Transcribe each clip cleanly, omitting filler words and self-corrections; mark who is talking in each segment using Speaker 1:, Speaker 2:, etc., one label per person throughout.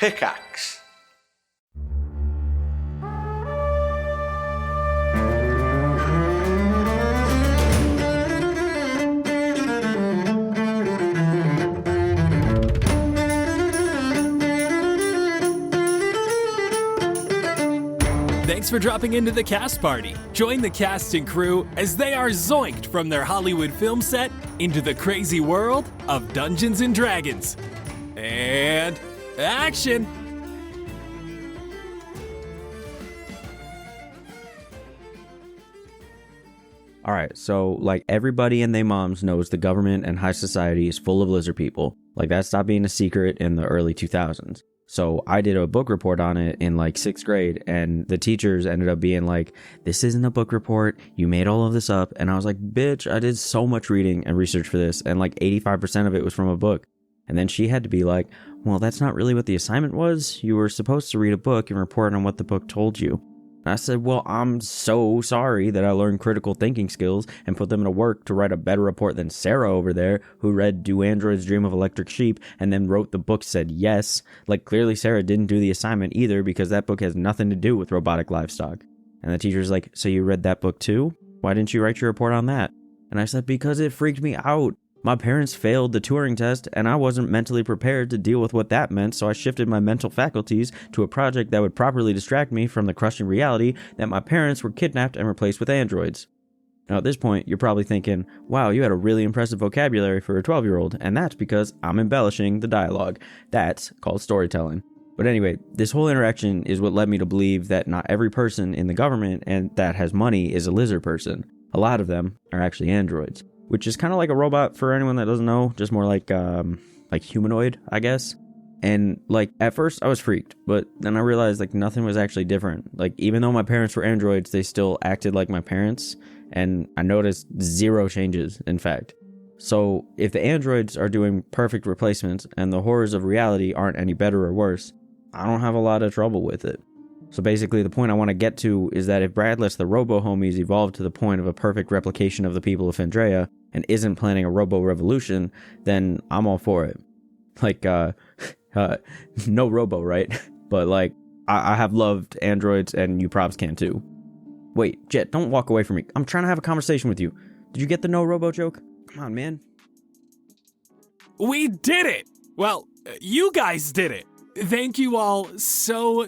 Speaker 1: Pickaxe.
Speaker 2: Thanks for dropping into the cast party. Join the cast and crew as they are zoinked from their Hollywood film set into the crazy world of Dungeons and Dragons. And action!
Speaker 3: All right, so like everybody and their moms knows the government and high society is full of lizard people. Like that stopped being a secret in the early 2000s. So I did a book report on it in like 6th grade, and the teachers ended up being like, this isn't a book report, you made all of this up. And I was like, bitch, I did so much reading and research for this, and like 85% of it was from a book. And then she had to be like, well, that's not really what the assignment was. You were supposed to read a book and report on what the book told you. And I said, well, I'm so sorry that I learned critical thinking skills and put them to work to write a better report than Sarah over there, who read Do Androids Dream of Electric Sheep and then wrote the book said yes. Like, clearly Sarah didn't do the assignment either, because that book has nothing to do with robotic livestock. And the teacher's like, so you read that book too? Why didn't you write your report on that? And I said, because it freaked me out. My parents failed the Turing test, and I wasn't mentally prepared to deal with what that meant, so I shifted my mental faculties to a project that would properly distract me from the crushing reality that my parents were kidnapped and replaced with androids. Now at this point, you're probably thinking, wow, you had a really impressive vocabulary for a 12-year-old, and that's because I'm embellishing the dialogue. That's called storytelling. But anyway, this whole interaction is what led me to believe that not every person in the government and that has money is a lizard person. A lot of them are actually androids, which is kind of like a robot for anyone that doesn't know, just more like humanoid, I guess. And like at first I was freaked, but then I realized like nothing was actually different. Like even though my parents were androids, they still acted like my parents, and I noticed zero changes, in fact. So if the androids are doing perfect replacements and the horrors of reality aren't any better or worse, I don't have a lot of trouble with it. So basically the point I want to get to is that if Brad lets the robo-homies evolve to the point of a perfect replication of the people of Fandrea and isn't planning a robo-revolution, then I'm all for it. Like, no robo, right? But like, I have loved androids, and you probs can too. Wait, Jett, don't walk away from me. I'm trying to have a conversation with you. Did you get the no robo joke? Come on, man.
Speaker 2: We did it! Well, you guys did it! Thank you all so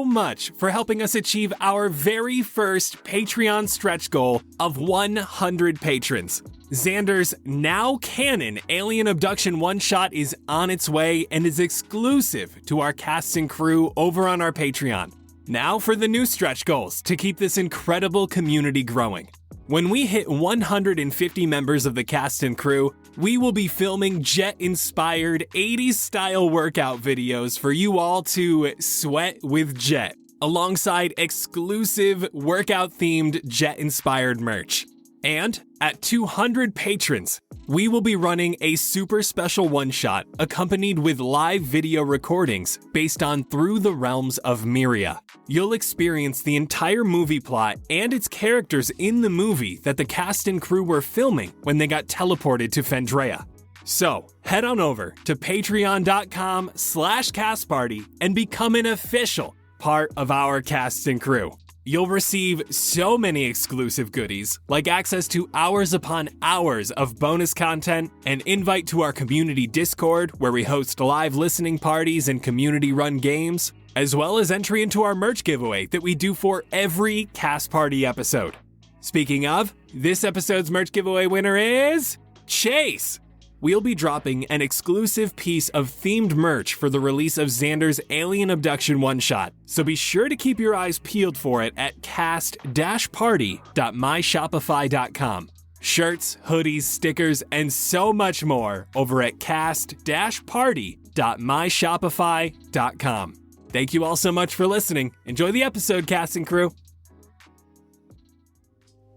Speaker 2: much for helping us achieve our very first Patreon stretch goal of 100 patrons. Xander's now canon alien abduction one-shot is on its way and is exclusive to our cast and crew over on our Patreon. Now for the new stretch goals to keep this incredible community growing. When we hit 150 members of the cast and crew, we will be filming Jett-inspired 80s style workout videos for you all to sweat with Jett, alongside exclusive workout-themed Jett-inspired merch. And at 200 patrons, we will be running a super special one-shot accompanied with live video recordings based on Through the Realms of Myria. You'll experience the entire movie plot and its characters in the movie that the cast and crew were filming when they got teleported to Fandrea. So, head on over to patreon.com/castparty and become an official part of our cast and crew. You'll receive so many exclusive goodies, like access to hours upon hours of bonus content, an invite to our community Discord, where we host live listening parties and community-run games, as well as entry into our merch giveaway that we do for every Cast Party episode. Speaking of, this episode's merch giveaway winner is Chase. We'll be dropping an exclusive piece of themed merch for the release of Xander's Alien Abduction one-shot, so be sure to keep your eyes peeled for it at cast-party.myshopify.com. Shirts, hoodies, stickers, and so much more over at cast-party.myshopify.com. Thank you all so much for listening. Enjoy the episode, cast and crew.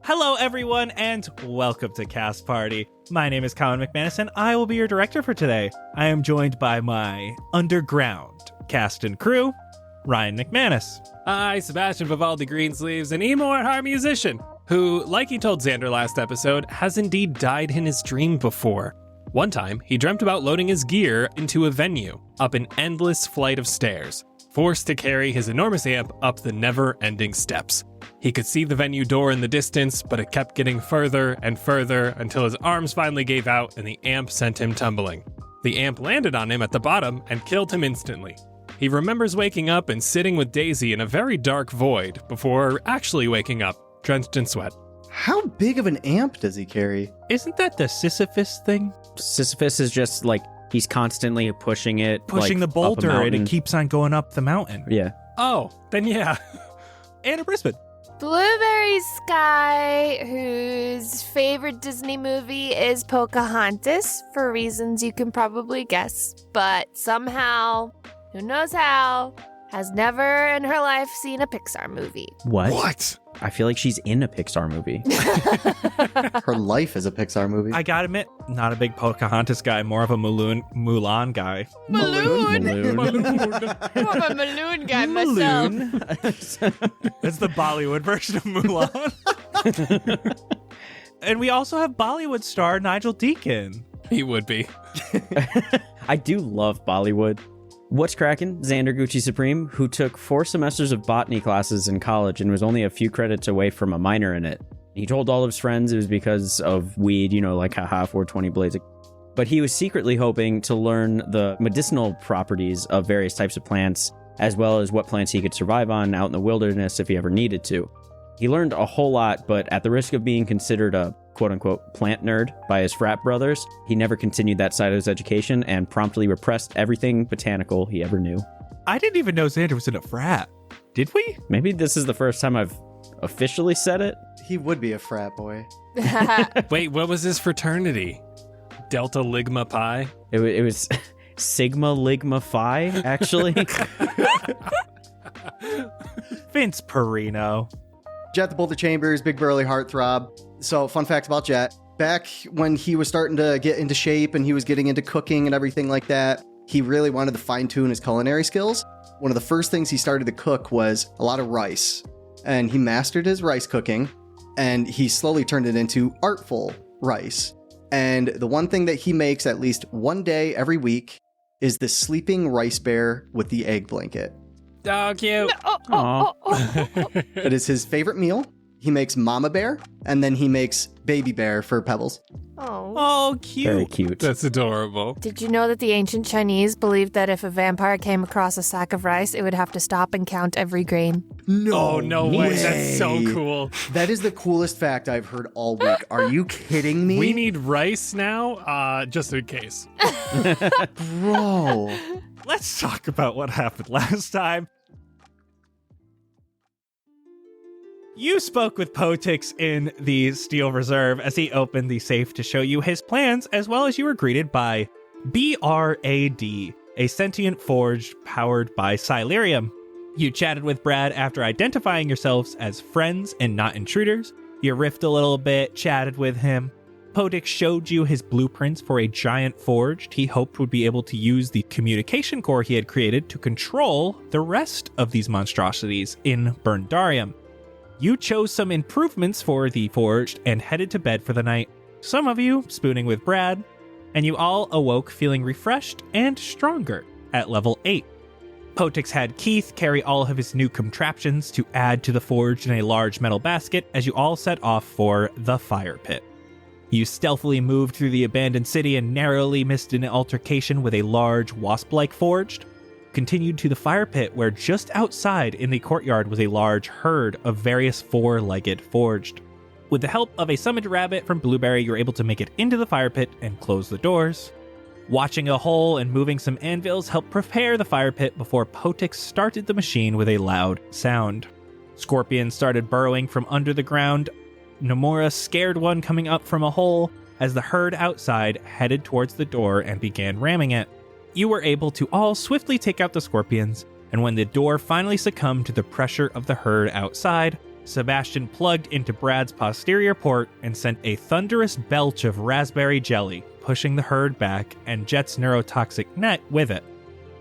Speaker 4: Hello, everyone, and welcome to Cast Party. My name is Colin McManus, and I will be your director for today. I am joined by my underground cast and crew, Ryan McManus.
Speaker 2: Hi, Sebastian Vivaldi Greensleeves, an emo at heart musician who, like he told Xander last episode, has indeed died in his dream before. One time, he dreamt about loading his gear into a venue, up an endless flight of stairs, forced to carry his enormous amp up the never-ending steps. He could see the venue door in the distance, but it kept getting further and further until his arms finally gave out and the amp sent him tumbling. The amp landed on him at the bottom and killed him instantly. He remembers waking up and sitting with Daisy in a very dark void before actually waking up, drenched in sweat.
Speaker 1: How big of an amp does he carry?
Speaker 4: Isn't that the Sisyphus thing?
Speaker 3: Sisyphus is just like, he's constantly pushing it.
Speaker 4: Pushing
Speaker 3: like,
Speaker 4: the boulder
Speaker 3: up a
Speaker 4: and it
Speaker 3: mountain.
Speaker 4: keeps on going up the mountain.
Speaker 3: Yeah.
Speaker 2: Oh, then yeah.
Speaker 4: Anna Brisbane.
Speaker 5: Blueberry Sky, whose favorite Disney movie is Pocahontas, for reasons you can probably guess, but somehow, who knows how, has never in her life seen a Pixar movie.
Speaker 2: What?
Speaker 3: I feel like she's in a Pixar movie.
Speaker 1: Her life is a Pixar movie.
Speaker 4: I gotta admit, not a big Pocahontas guy, more of a Mulan guy.
Speaker 5: Balloon.
Speaker 3: Balloon.
Speaker 5: I'm a balloon guy myself.
Speaker 4: That's the Bollywood version of Mulan. And we also have Bollywood star Nigel Deacon.
Speaker 2: He would be.
Speaker 3: I do love Bollywood. What's crackin'? Xander Gucci Supreme, who took 4 semesters of botany classes in college and was only a few credits away from a minor in it. He told all of his friends it was because of weed, like haha 420 blades. But he was secretly hoping to learn the medicinal properties of various types of plants, as well as what plants he could survive on out in the wilderness if he ever needed to. He learned a whole lot, but at the risk of being considered a quote-unquote plant nerd by his frat brothers, he never continued that side of his education and promptly repressed everything botanical he ever knew.
Speaker 4: I didn't even know Xander was in a frat. Did we?
Speaker 3: Maybe this is the first time I've officially said it.
Speaker 1: He would be a frat boy.
Speaker 2: Wait, what was his fraternity? Delta Ligma Pi?
Speaker 3: It was Sigma Ligma Phi, actually.
Speaker 4: Vince Perino.
Speaker 1: Jett the Boulder Chambers, big burly heartthrob. So, fun fact about Jett. Back when he was starting to get into shape and he was getting into cooking and everything like that, he really wanted to fine-tune his culinary skills. One of the first things he started to cook was a lot of rice. And he mastered his rice cooking, and he slowly turned it into artful rice. And the one thing that he makes at least one day every week is the sleeping rice bear with the egg blanket.
Speaker 2: Oh, cute.
Speaker 1: It is his favorite meal. He makes mama bear, and then he makes baby bear for Pebbles.
Speaker 5: Oh.
Speaker 4: Oh, cute.
Speaker 3: Very cute.
Speaker 2: That's adorable.
Speaker 5: Did you know that the ancient Chinese believed that if a vampire came across a sack of rice, it would have to stop and count every grain?
Speaker 2: Oh, no way. That's so cool.
Speaker 1: That is the coolest fact I've heard all week. Are you kidding me?
Speaker 2: We need rice now, just in case.
Speaker 1: Bro.
Speaker 4: Let's talk about what happened last time. You spoke with Potix in the Steel Reserve as he opened the safe to show you his plans, as well as you were greeted by B.R.A.D, a sentient forge powered by Silurium. You chatted with Brad after identifying yourselves as friends and not intruders. You riffed a little bit, chatted with him. Potix showed you his blueprints for a giant forge he hoped would be able to use the communication core he had created to control the rest of these monstrosities in Berndarium. You chose some improvements for the forged and headed to bed for the night, some of you spooning with Brad, and you all awoke feeling refreshed and stronger at level 8. Potix had Keith carry all of his new contraptions to add to the forge in a large metal basket as you all set off for the fire pit. You stealthily moved through the abandoned city and narrowly missed an altercation with a large wasp-like forged. Continued to the fire pit where just outside in the courtyard was a large herd of various four-legged forged. With the help of a summoned rabbit from Blueberry, you're able to make it into the fire pit and close the doors. Watching a hole and moving some anvils helped prepare the fire pit before Potix started the machine with a loud sound. Scorpions started burrowing from under the ground. Nomura scared one coming up from a hole as the herd outside headed towards the door and began ramming it. You were able to all swiftly take out the scorpions, and when the door finally succumbed to the pressure of the herd outside, Sebastian plugged into Brad's posterior port and sent a thunderous belch of raspberry jelly, pushing the herd back and Jett's neurotoxic net with it.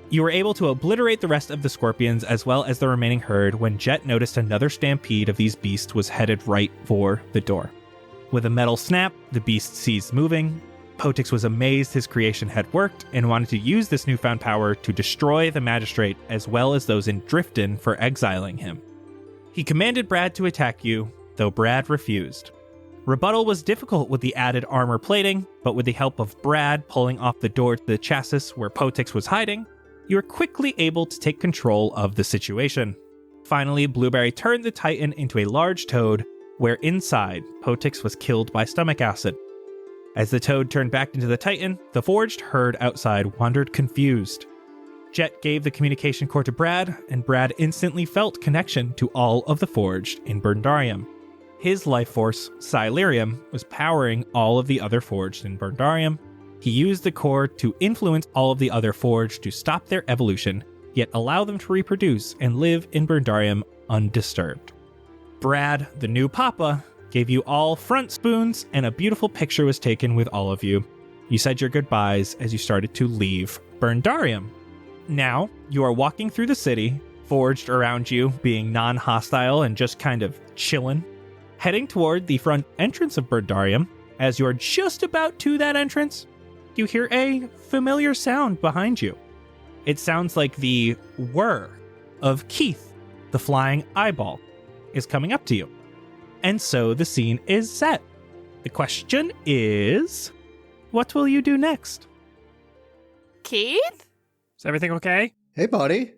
Speaker 4: You were able to obliterate the rest of the scorpions as well as the remaining herd when Jett noticed another stampede of these beasts was headed right for the door. With a metal snap, the beast ceased moving. Potix was amazed his creation had worked and wanted to use this newfound power to destroy the Magistrate as well as those in Drifton for exiling him. He commanded B.R.A.D to attack you, though B.R.A.D refused. Rebuttal was difficult with the added armor plating, but with the help of B.R.A.D pulling off the door to the chassis where Potix was hiding, you were quickly able to take control of the situation. Finally, Blueberry turned the Titan into a large toad, where inside, Potix was killed by stomach acid. As the toad turned back into the Titan, the forged herd outside wandered confused. Jett gave the communication core to B.R.A.D, and B.R.A.D instantly felt connection to all of the forged in Berndarium. His life force, Silurium, was powering all of the other forged in Berndarium. He used the core to influence all of the other forged to stop their evolution, yet allow them to reproduce and live in Berndarium undisturbed. B.R.A.D, the new Papa, gave you all front spoons, and a beautiful picture was taken with all of you. You said your goodbyes as you started to leave Berndarium. Now, you are walking through the city, forged around you being non-hostile and just kind of chillin', heading toward the front entrance of Berndarium. As you're just about to that entrance, you hear a familiar sound behind you. It sounds like the whir of Keith, the flying eyeball, is coming up to you. And so the scene is set. The question is, what will you do next?
Speaker 5: Keith?
Speaker 2: Is everything okay?
Speaker 1: Hey, buddy.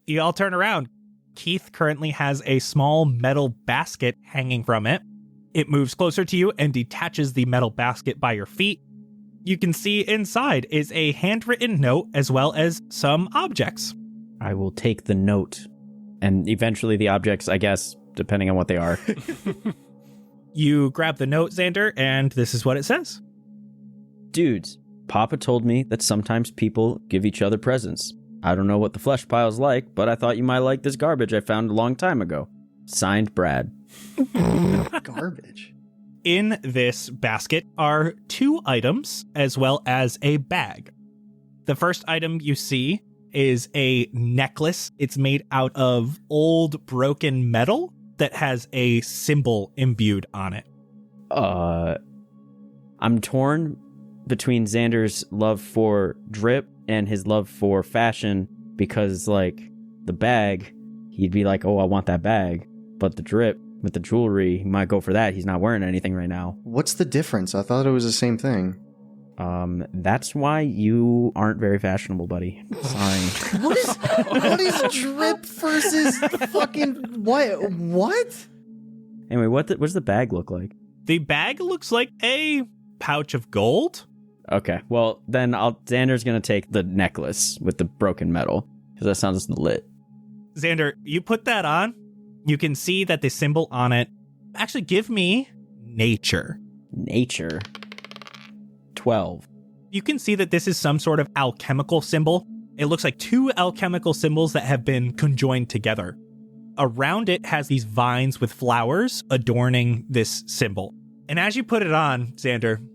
Speaker 4: You all turn around. Keith currently has a small metal basket hanging from it. It moves closer to you and detaches the metal basket by your feet. You can see inside is a handwritten note as well as some objects.
Speaker 3: I will take the note and eventually the objects, I guess, depending on what they are.
Speaker 4: You grab the note, Xander, and this is what it says.
Speaker 3: Dudes, Papa told me that sometimes people give each other presents. I don't know what the flesh pile's like, but I thought you might like this garbage I found a long time ago. Signed, B.R.A.D.
Speaker 1: Garbage.
Speaker 4: In this basket are 2 items as well as a bag. The first item you see is a necklace. It's made out of old broken metal that has a symbol imbued on it.
Speaker 3: I'm torn between Xander's love for drip and his love for fashion because, like, the bag, he'd be like, oh, I want that bag. But the drip with the jewelry, he might go for that. He's not wearing anything right now.
Speaker 1: What's the difference? I thought it was the same thing.
Speaker 3: That's why you aren't very fashionable, buddy. Sorry.
Speaker 1: What is drip versus fucking what?
Speaker 3: Anyway, what does the bag look like?
Speaker 4: The bag looks like a pouch of gold.
Speaker 3: Okay, well, then Xander's gonna take the necklace with the broken metal, because that sounds lit.
Speaker 4: Xander, you put that on. You can see that the symbol on it... Actually, give me nature.
Speaker 3: Nature. 12.
Speaker 4: You can see that this is some sort of alchemical symbol. It looks like 2 alchemical symbols that have been conjoined together. Around it has these vines with flowers adorning this symbol. And as you put it on, Xander,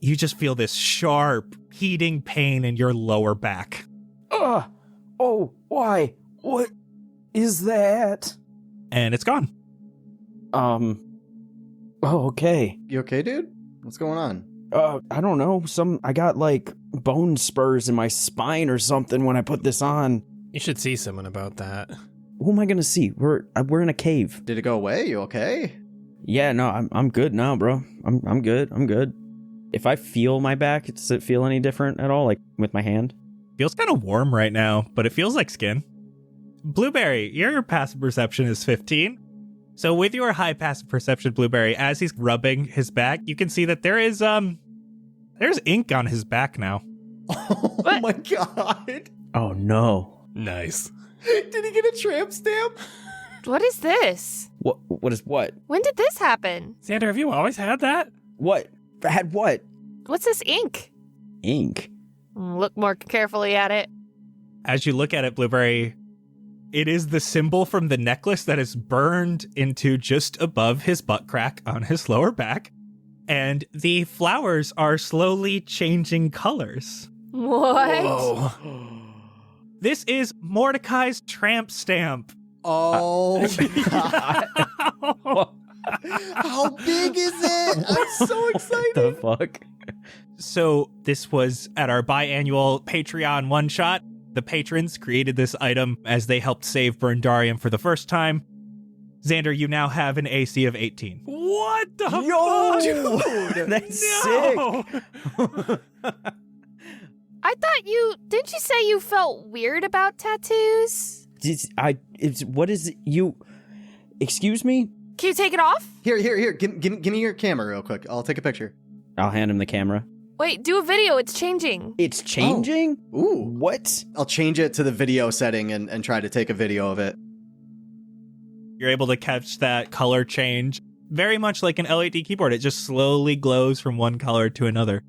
Speaker 4: you just feel this sharp, heating pain in your lower back.
Speaker 3: Oh, why? What is that?
Speaker 4: And it's gone.
Speaker 3: Oh, okay.
Speaker 1: You okay, dude? What's going on?
Speaker 3: I don't know. I got like bone spurs in my spine or something when I put this on.
Speaker 6: You should see someone about that.
Speaker 3: Who am I gonna see? We're in a cave.
Speaker 1: Did it go away? You okay?
Speaker 3: Yeah, no, I'm good now, bro. I'm good. I'm good. If I feel my back, does it feel any different at all? Like with my hand?
Speaker 4: Feels kind of warm right now, but it feels like skin. Blueberry, your passive perception is 15. So with your high passive perception, Blueberry, as he's rubbing his back, you can see that there's ink on his back now.
Speaker 1: Oh my god.
Speaker 3: Oh no.
Speaker 6: Nice.
Speaker 1: Did he get a tramp stamp?
Speaker 5: What is this?
Speaker 3: What is what?
Speaker 5: When did this happen?
Speaker 2: Xander, have you always had that?
Speaker 3: What? Had what?
Speaker 5: What's this ink?
Speaker 3: Ink.
Speaker 5: Look more carefully at it.
Speaker 4: As you look at it, Blueberry, it is the symbol from the necklace that is burned into just above his butt crack on his lower back. And the flowers are slowly changing colors.
Speaker 5: What?
Speaker 6: Whoa.
Speaker 4: This is Mordecai's tramp stamp.
Speaker 1: Oh my god. How big is it? I'm so excited.
Speaker 3: The fuck?
Speaker 4: So this was at our biannual Patreon one-shot. The patrons created this item as they helped save Berndarium for the first time. Xander, you now have an AC of 18.
Speaker 2: What the
Speaker 3: Yo!
Speaker 2: fuck? Dude,
Speaker 3: That's
Speaker 2: no!
Speaker 5: I thought didn't you say you felt weird about tattoos?
Speaker 3: What is it? You. Excuse me?
Speaker 5: Can you take it off?
Speaker 1: Here. Give me your camera real quick. I'll take a picture.
Speaker 3: I'll hand him the camera.
Speaker 5: Wait, do a video. It's changing.
Speaker 3: It's changing?
Speaker 1: Ooh.
Speaker 3: What?
Speaker 1: I'll change it to the video setting and try to take a video of it.
Speaker 4: You're able to catch that color change. Very much like an LED keyboard. It just slowly glows from one color to another.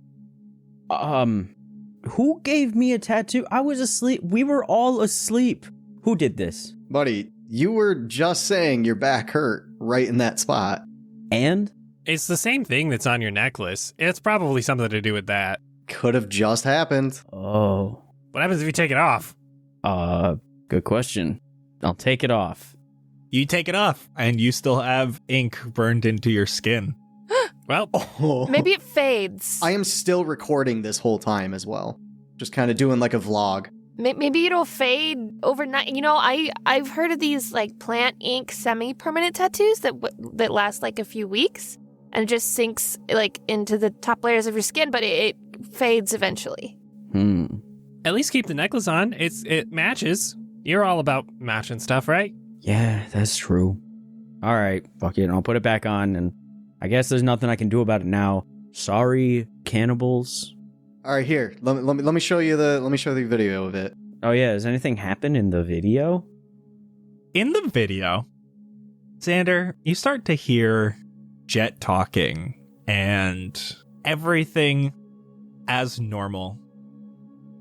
Speaker 3: Who gave me a tattoo? I was asleep. We were all asleep. Who did this?
Speaker 1: Buddy, you were just saying your back hurt right in that spot.
Speaker 3: And?
Speaker 6: It's the same thing that's on your necklace. It's probably something to do with that.
Speaker 1: Could have just happened.
Speaker 3: Oh.
Speaker 6: What happens if you take it off?
Speaker 3: Good question. I'll take it off.
Speaker 4: You take it off, and you still have ink burned into your skin.
Speaker 6: Well,
Speaker 5: Maybe it fades.
Speaker 1: I am still recording this whole time as well. Just kind of doing like a vlog.
Speaker 5: Maybe it'll fade overnight. You know, I've heard of these like plant ink semi-permanent tattoos that last like a few weeks and it just sinks like into the top layers of your skin, but it fades eventually.
Speaker 6: at least keep the necklace on. It matches. You're all about matching stuff, right?
Speaker 3: Yeah, that's true. All right, fuck it. I'll put it back on, and I guess there's nothing I can do about it now. Sorry, cannibals.
Speaker 1: All right, here. Let me show you the video of it.
Speaker 3: Oh yeah, does anything happen in the video?
Speaker 4: In the video, Xander, you start to hear Jett talking and everything as normal.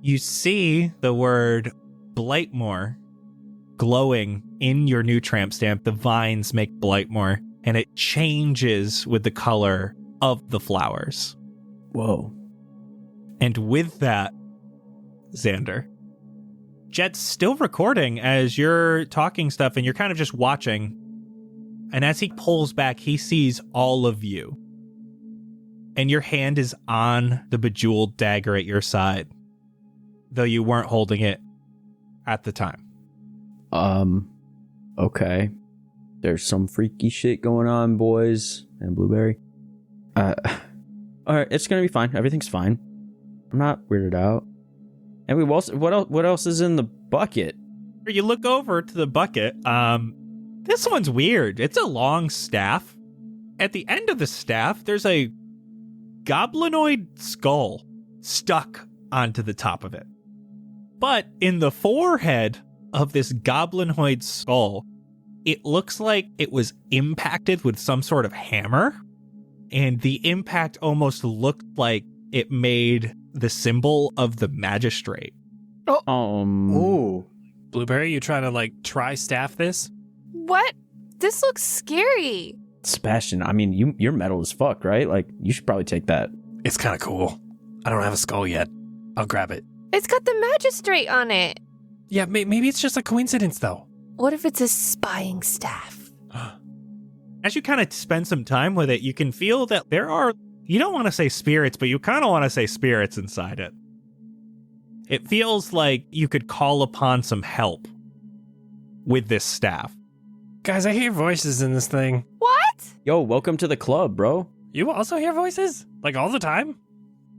Speaker 4: You see the word Blightmore glowing in your new tramp stamp. The vines make Blightmore, and it changes with the color of the flowers.
Speaker 3: Whoa.
Speaker 4: And with that, Xander, Jett's still recording as you're talking stuff, and you're kind of just watching. And as he pulls back, he sees all of you. And your hand is on the bejeweled dagger at your side, though you weren't holding it at the time.
Speaker 3: Okay. There's some freaky shit going on, boys and Blueberry. Alright, it's gonna be fine. Everything's fine. I'm not weirded out. And what else is in the bucket?
Speaker 4: You look over to the bucket. This one's weird. It's a long staff. At the end of the staff, there's a goblinoid skull stuck onto the top of it. But in the forehead of this goblinoid skull, it looks like it was impacted with some sort of hammer. And the impact almost looked like it made the symbol of the Magistrate.
Speaker 1: Ooh.
Speaker 6: Blueberry, you trying to try staff this?
Speaker 5: What? This looks scary.
Speaker 3: Sebastian, I mean, your metal is fucked, right? You should probably take that.
Speaker 6: It's kind of cool. I don't have a skull yet. I'll grab it.
Speaker 5: It's got the Magistrate on it.
Speaker 6: Yeah, maybe it's just a coincidence, though.
Speaker 5: What if it's a spying staff?
Speaker 4: As you kind of spend some time with it, you can feel that there are, you don't want to say spirits, but you kind of want to say spirits inside it. It feels like you could call upon some help with this staff.
Speaker 6: Guys, I hear voices in this thing.
Speaker 5: What?
Speaker 3: Yo, welcome to the club, bro.
Speaker 6: You also hear voices? All the time?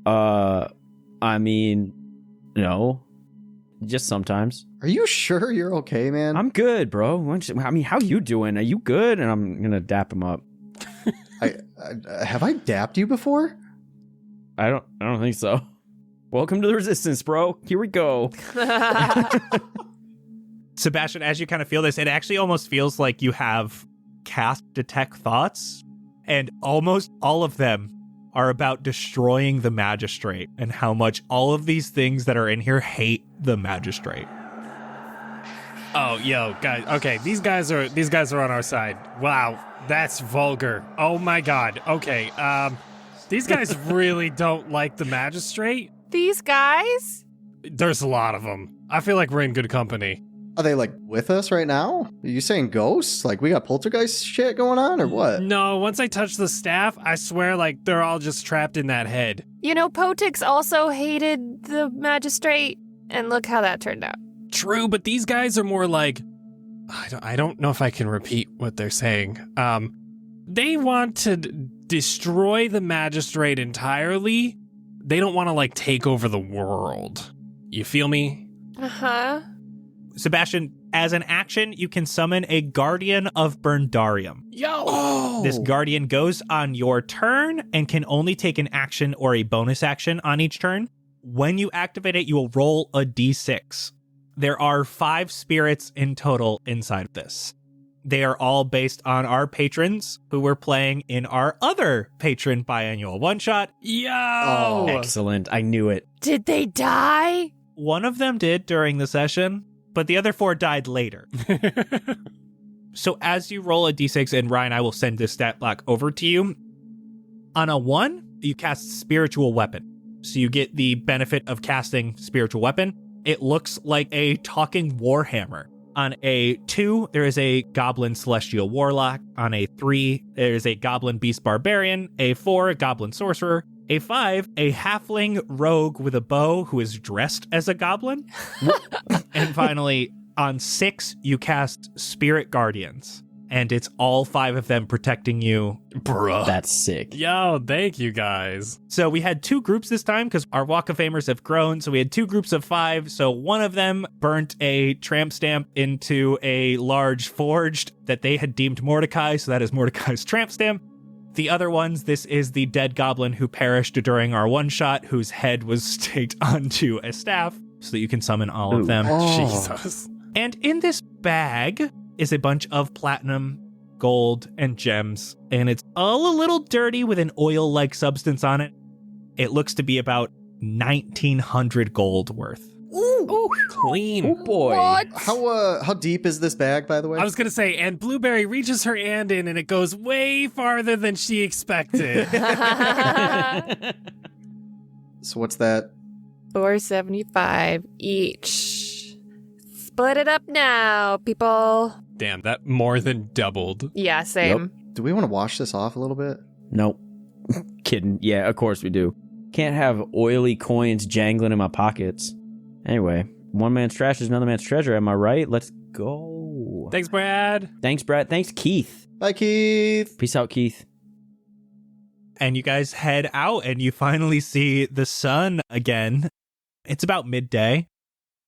Speaker 3: I mean, no. Just sometimes.
Speaker 1: Are you sure you're okay, man?
Speaker 3: I'm good, bro. I mean, how you doing? Are you good? And I'm gonna dap him up.
Speaker 1: Have I dapped you before?
Speaker 3: I don't think so. Welcome to the resistance, bro. Here we go.
Speaker 4: Sebastian, as you kind of feel this, it actually almost feels like you have cast detect thoughts, and almost all of them are about destroying the Magistrate and how much all of these things that are in here hate the Magistrate.
Speaker 6: Oh, yo, guys. Okay, these guys are on our side. Wow, that's vulgar. Oh my god. Okay, these guys really don't like the Magistrate.
Speaker 5: These guys?
Speaker 6: There's a lot of them. I feel like we're in good company.
Speaker 1: Are they, like, with us right now? Are you saying ghosts? Like, we got poltergeist shit going on, or what?
Speaker 6: No, once I touch the staff, I swear, like, they're all just trapped in that head.
Speaker 5: You know, Potix also hated the Magistrate, and look how that turned out.
Speaker 6: True, but these guys are more like... I don't know if I can repeat what they're saying. They want to destroy the Magistrate entirely. They don't want to, like, take over the world. You feel me?
Speaker 5: Uh-huh.
Speaker 4: Sebastian, as an action, you can summon a Guardian of Berndarium.
Speaker 6: Yo! Oh.
Speaker 4: This Guardian goes on your turn and can only take an action or a bonus action on each turn. When you activate it, you will roll a d6. There are 5 spirits in total inside of this. They are all based on our patrons who were playing in our other patron biannual one-shot.
Speaker 6: Yo!
Speaker 3: Oh, excellent. I knew it.
Speaker 5: Did they die?
Speaker 4: One of them did during the session, but the other 4 died later. So as you roll a d6, and Ryan, I will send this stat block over to you. On a 1, you cast Spiritual Weapon. So you get the benefit of casting Spiritual Weapon. It looks like a talking warhammer. On a 2, there is a Goblin Celestial Warlock. On a 3, there is a Goblin Beast Barbarian. A 4, a Goblin Sorcerer. A 5, a halfling rogue with a bow who is dressed as a goblin. And finally, on 6, you cast Spirit Guardians. And it's all 5 of them protecting you.
Speaker 6: Bruh.
Speaker 3: That's sick.
Speaker 6: Yo, thank you guys.
Speaker 4: So we had 2 groups this time because our Walk of Famers have grown. So we had 2 groups of 5. So one of them burnt a tramp stamp into a large forged that they had deemed Mordecai. So that is Mordecai's tramp stamp. The other ones, this is the dead goblin who perished during our one-shot, whose head was staked onto a staff so that you can summon all of them.
Speaker 6: Jesus.
Speaker 4: And in this bag is a bunch of platinum, gold, and gems, and it's all a little dirty with an oil-like substance on it. It looks to be about 1,900 gold worth.
Speaker 5: Ooh.
Speaker 6: Clean.
Speaker 3: Oh boy.
Speaker 5: What?
Speaker 1: How deep is this bag, by the way?
Speaker 6: I was going to say, and Blueberry reaches her hand in and it goes way farther than she expected.
Speaker 1: So what's that?
Speaker 5: $4.75 each. Split it up now, people.
Speaker 6: Damn, that more than doubled.
Speaker 5: Yeah, same.
Speaker 1: Do we want to wash this off a little bit?
Speaker 3: Nope. Kidding. Yeah, of course we do. Can't have oily coins jangling in my pockets. Anyway, one man's trash is another man's treasure. Am I right? Let's go.
Speaker 6: Thanks, Brad.
Speaker 3: Thanks, Brad. Thanks, Keith.
Speaker 1: Bye, Keith.
Speaker 3: Peace out, Keith.
Speaker 4: And you guys head out and you finally see the sun again. It's about midday.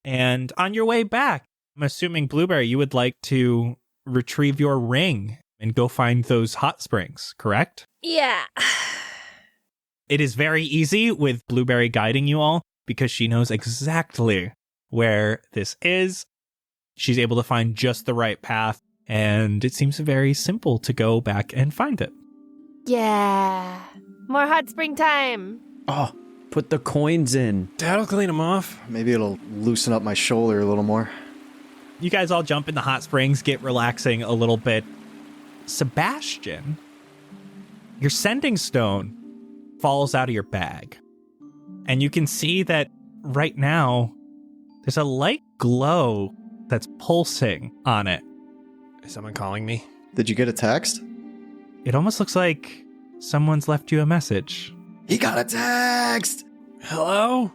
Speaker 4: And on your way back, I'm assuming, Blueberry, you would like to retrieve your ring and go find those hot springs, correct?
Speaker 5: Yeah.
Speaker 4: It is very easy with Blueberry guiding you all because she knows exactly where this is. She's able to find just the right path, and it seems very simple to go back and find it.
Speaker 5: Yeah. More hot spring time.
Speaker 3: Oh, put the coins in.
Speaker 6: Dad'll clean them off.
Speaker 1: Maybe it'll loosen up my shoulder a little more.
Speaker 4: You guys all jump in the hot springs, get relaxing a little bit. Sebastian, your sending stone falls out of your bag. And you can see that right now, there's a light glow that's pulsing on it.
Speaker 6: Is someone calling me?
Speaker 1: Did you get a text?
Speaker 4: It almost looks like someone's left you a message.
Speaker 1: He got a text!
Speaker 6: Hello?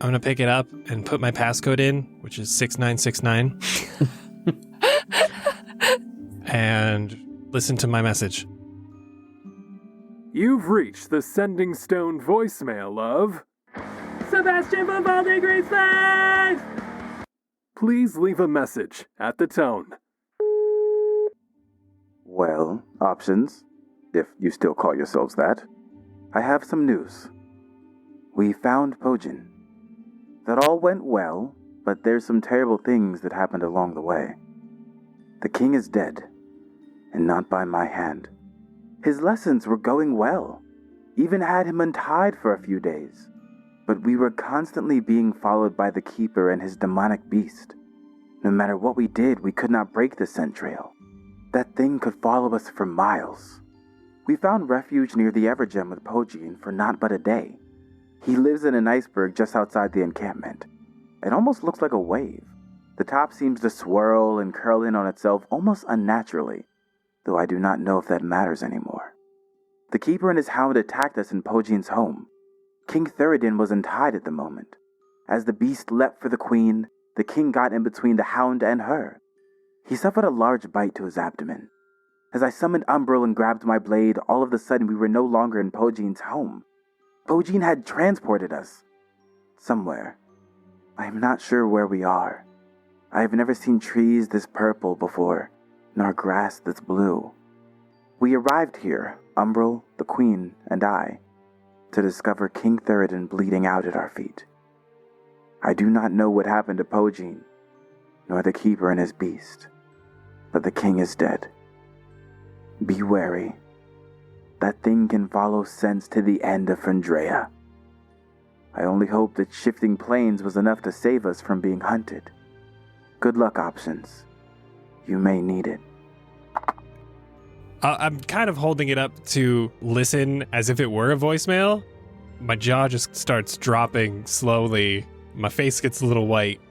Speaker 6: I'm going to pick it up and put my passcode in, which is 6969. And listen to my message.
Speaker 7: You've reached the Sending Stone voicemail of Sebastian from Valde Greenside! Please leave a message at the tone.
Speaker 8: Well, options, if you still call yourselves that. I have some news. We found Pojin. That all went well, but there's some terrible things that happened along the way. The king is dead, and not by my hand. His lessons were going well, even had him untied for a few days. But we were constantly being followed by the Keeper and his demonic beast. No matter what we did, we could not break the scent trail. That thing could follow us for miles. We found refuge near the Evergem with Pojin for not but a day. He lives in an iceberg just outside the encampment. It almost looks like a wave. The top seems to swirl and curl in on itself almost unnaturally, though I do not know if that matters anymore. The keeper and his hound attacked us in Pojean's home. King Theoden was untied at the moment. As the beast leapt for the queen, the king got in between the hound and her. He suffered a large bite to his abdomen. As I summoned Umbral and grabbed my blade, all of a sudden we were no longer in Pojean's home. Pojean had transported us. Somewhere. I am not sure where we are. I have never seen trees this purple before, nor grass this blue. We arrived here, Umbral, the queen, and I, to discover King Theoden bleeding out at our feet. I do not know what happened to Pojean, nor the keeper and his beast, but the king is dead. Be wary. That thing can follow scents to the end of Fandrea. I only hope that shifting plains was enough to save us from being hunted. Good luck, Options. You may need it.
Speaker 6: I'm kind of holding it up to listen as if it were a voicemail. My jaw just starts dropping slowly. My face gets a little white.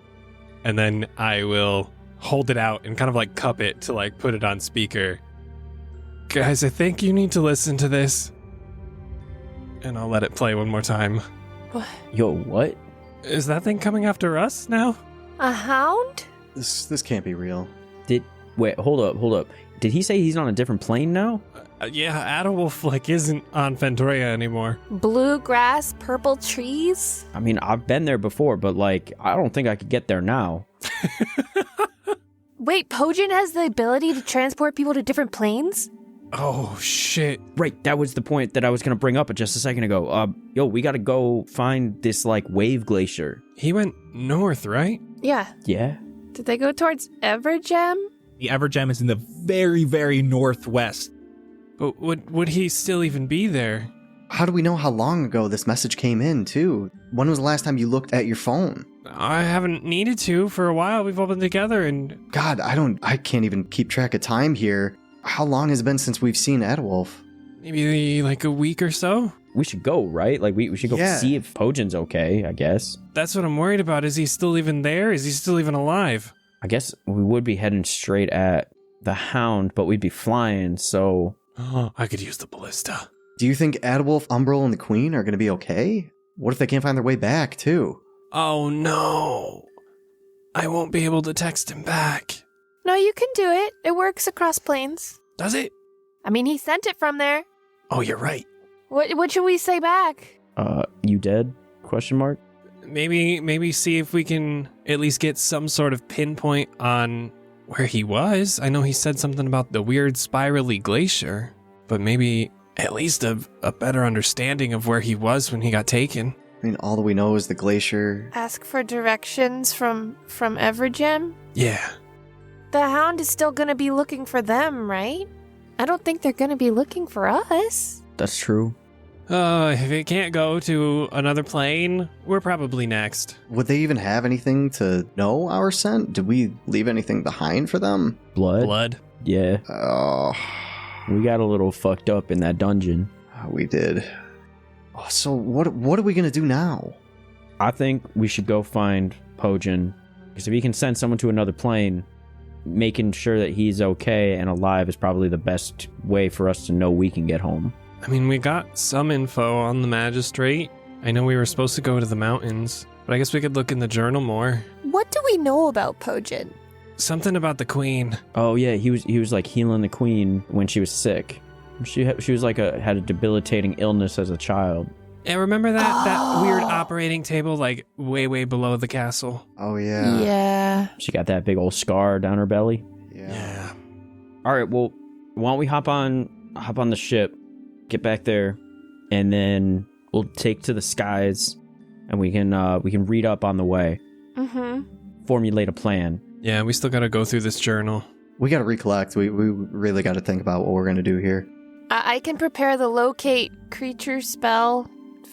Speaker 6: And then I will hold it out and kind of like cup it to like put it on speaker. Guys, I think you need to listen to this. And I'll let it play one more time.
Speaker 3: Yo, what?
Speaker 6: Is that thing coming after us now?
Speaker 5: A hound?
Speaker 1: This can't be real.
Speaker 3: Wait, hold up. Did he say he's on a different plane now?
Speaker 6: Yeah, Adderwolf like isn't on Fandrea anymore.
Speaker 5: Blue grass, purple trees?
Speaker 3: I mean, I've been there before, but like, I don't think I could get there now.
Speaker 5: Wait, Pojean has the ability to transport people to different planes?
Speaker 6: Oh, shit.
Speaker 3: Right, that was the point that I was going to bring up just a second ago. Yo, we got to go find this, like, wave glacier.
Speaker 6: He went north, right?
Speaker 5: Yeah.
Speaker 3: Yeah?
Speaker 5: Did they go towards Evergem?
Speaker 4: The Evergem is in the very, very northwest.
Speaker 6: But would he still even be there?
Speaker 1: How do we know how long ago this message came in, too? When was the last time you looked at your phone?
Speaker 6: I haven't needed to for a while. We've all been together and...
Speaker 1: God, I can't even keep track of time here. How long has it been since we've seen Adderwolf?
Speaker 6: Maybe like a week or so?
Speaker 3: We should go, right? Like, we should go see if Pojan's okay, I guess.
Speaker 6: That's what I'm worried about. Is he still even there? Is he still even alive?
Speaker 3: I guess we would be heading straight at the Hound, but we'd be flying, so...
Speaker 6: Oh, I could use the ballista.
Speaker 1: Do you think Adderwolf, Umbral, and the Queen are going to be okay? What if they can't find their way back, too?
Speaker 6: Oh, no. I won't be able to text him back.
Speaker 5: No, you can do it. It works across planes.
Speaker 6: Does it?
Speaker 5: I mean, he sent it from there.
Speaker 6: Oh, you're right.
Speaker 5: What should we say back?
Speaker 3: You dead? Question mark?
Speaker 6: Maybe see if we can at least get some sort of pinpoint on where he was. I know he said something about the weird spirally glacier, but maybe at least a better understanding of where he was when he got taken.
Speaker 1: I mean, all that we know is the glacier.
Speaker 5: Ask for directions from Evergem?
Speaker 6: Yeah.
Speaker 5: The Hound is still going to be looking for them, right? I don't think they're going to be looking for us.
Speaker 3: That's true.
Speaker 6: If it can't go to another plane, we're probably next.
Speaker 1: Would they even have anything to know our scent? Did we leave anything behind for them?
Speaker 3: Blood? Yeah.
Speaker 1: Oh.
Speaker 3: We got a little fucked up in that dungeon.
Speaker 1: We did. So what are we going to do now?
Speaker 3: I think we should go find Pojan, because if he can send someone to another plane, making sure that he's okay and alive is probably the best way for us to know we can get home.
Speaker 6: I mean, we got some info on the Magistrate. I know we were supposed to go to the mountains, but I guess we could look in the journal more.
Speaker 5: What do we know about Pojan?
Speaker 6: Something about the Queen.
Speaker 3: Oh yeah, he was like healing the Queen when she was sick. She was like had a debilitating illness as a child.
Speaker 6: Yeah, remember that weird operating table like way below the castle?
Speaker 1: Oh yeah.
Speaker 5: Yeah.
Speaker 3: She got that big old scar down her belly.
Speaker 1: Yeah.
Speaker 3: All right, well, why don't we hop on the ship, get back there, and then we'll take to the skies, and we can read up on the way.
Speaker 5: Mm-hmm.
Speaker 3: Formulate a plan.
Speaker 6: Yeah, we still gotta go through this journal.
Speaker 1: We gotta recollect. We really gotta think about what we're gonna do here.
Speaker 5: I can prepare the locate creature spell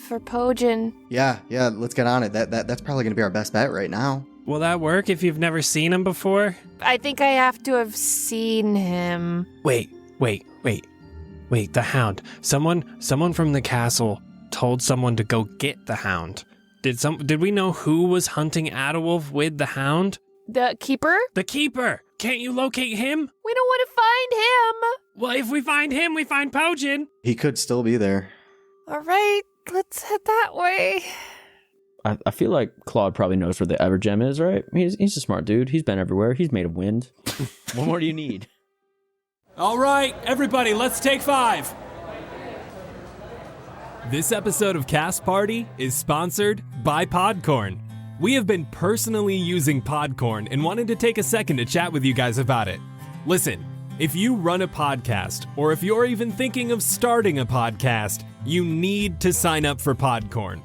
Speaker 5: for Pojan.
Speaker 1: Yeah, let's get on it. That's probably gonna be our best bet right now.
Speaker 6: Will that work if you've never seen him before?
Speaker 5: I think I have to have seen him.
Speaker 6: Wait, the Hound. Someone from the castle told someone to go get the Hound. Did we know who was hunting Adderwolf with the Hound?
Speaker 5: The keeper?
Speaker 6: The keeper. Can't you locate him?
Speaker 5: We don't want to find him.
Speaker 6: Well, if we find him, we find Pojin.
Speaker 1: He could still be there.
Speaker 5: All right, let's head that way.
Speaker 3: I feel like Claude probably knows where the Evergem is, right? He's a smart dude. He's been everywhere. He's made of wind. What more do you need?
Speaker 2: All right, everybody, let's take 5. This episode of Cast Party is sponsored by Podcorn. We have been personally using Podcorn and wanted to take a second to chat with you guys about it. Listen, if you run a podcast, or if you're even thinking of starting a podcast, you need to sign up for Podcorn.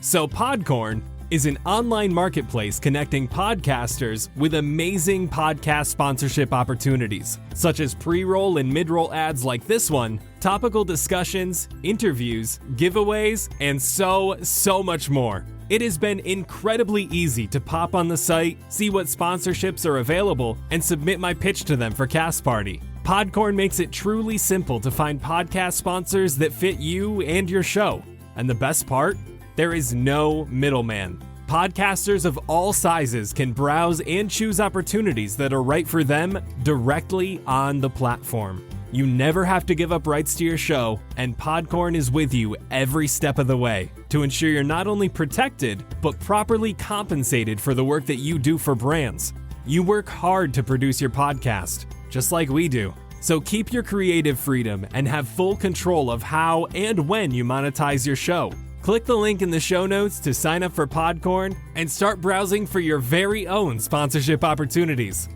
Speaker 2: So Podcorn is an online marketplace connecting podcasters with amazing podcast sponsorship opportunities, such as pre-roll and mid-roll ads like this one, topical discussions, interviews, giveaways, and so much more. It has been incredibly easy to pop on the site, see what sponsorships are available, and submit my pitch to them for Cast Party. Podcorn makes it truly simple to find podcast sponsors that fit you and your show. And the best part? There is no middleman. Podcasters of all sizes can browse and choose opportunities that are right for them directly on the platform. You never have to give up rights to your show, and Podcorn is with you every step of the way to ensure you're not only protected, but properly compensated for the work that you do for brands. You work hard to produce your podcast, just like we do. So keep your creative freedom and have full control of how and when you monetize your show. Click the link in the show notes to sign up for Podcorn and start browsing for your very own sponsorship opportunities.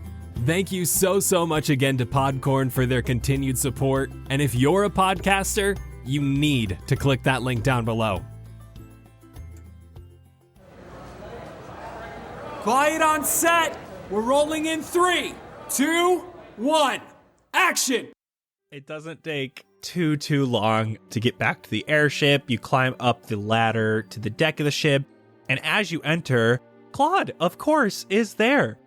Speaker 2: Thank you so much again to Podcorn for their continued support. And if you're a podcaster, you need to click that link down below. Quiet on set. We're rolling in 3, 2, 1. Action!
Speaker 4: It doesn't take too long to get back to the airship. You climb up the ladder to the deck of the ship, and as you enter, Claude, of course, is there.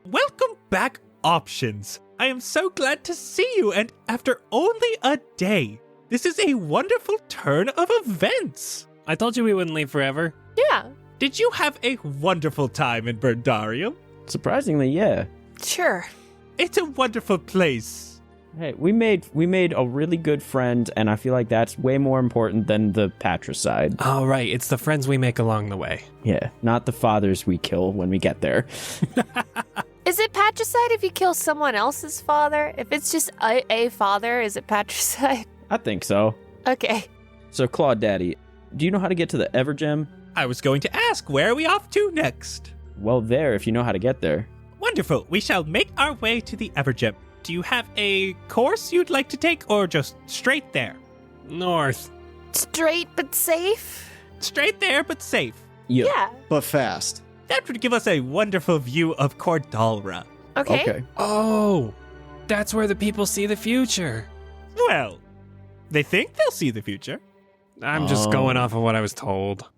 Speaker 4: Welcome back, Options. I am so glad to see you, and after only a day, this is a wonderful turn of events.
Speaker 6: I told you we wouldn't leave forever.
Speaker 5: Yeah,
Speaker 4: Did you have a wonderful time in Berndarium?
Speaker 3: Surprisingly, yeah.
Speaker 5: sure.
Speaker 4: It's a wonderful place.
Speaker 3: Hey, we made a really good friend, and I feel like that's way more important than the patricide.
Speaker 6: Oh, right. It's the friends we make along the way.
Speaker 3: Yeah, not the fathers we kill when we get there.
Speaker 5: Is it patricide if you kill someone else's father? If it's just a father, is it patricide?
Speaker 3: I think so.
Speaker 5: Okay.
Speaker 3: So, Claude Daddy, do you know how to get to the Evergem?
Speaker 4: I was going to ask, where are we off to next?
Speaker 3: Well, there, if you know how to get there.
Speaker 4: Wonderful. We shall make our way to the Evergem. Do you have a course you'd like to take, or just straight there?
Speaker 6: North.
Speaker 5: Straight but safe?
Speaker 4: Straight there, but safe.
Speaker 5: Yeah.
Speaker 1: But fast.
Speaker 4: That would give us a wonderful view of Cordalra.
Speaker 5: Okay.
Speaker 6: Oh, that's where the people see the future.
Speaker 4: Well, they think they'll see the future.
Speaker 6: I'm just going off of what I was told.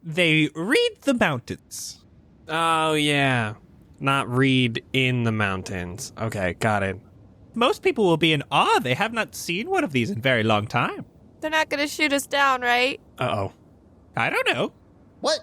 Speaker 4: They read the mountains.
Speaker 6: Oh, yeah. Not read in the mountains. Okay, got it.
Speaker 4: Most people will be in awe. They have not seen one of these in a very long time.
Speaker 5: They're not going to shoot us down, right?
Speaker 6: Uh-oh.
Speaker 4: I don't know.
Speaker 1: What?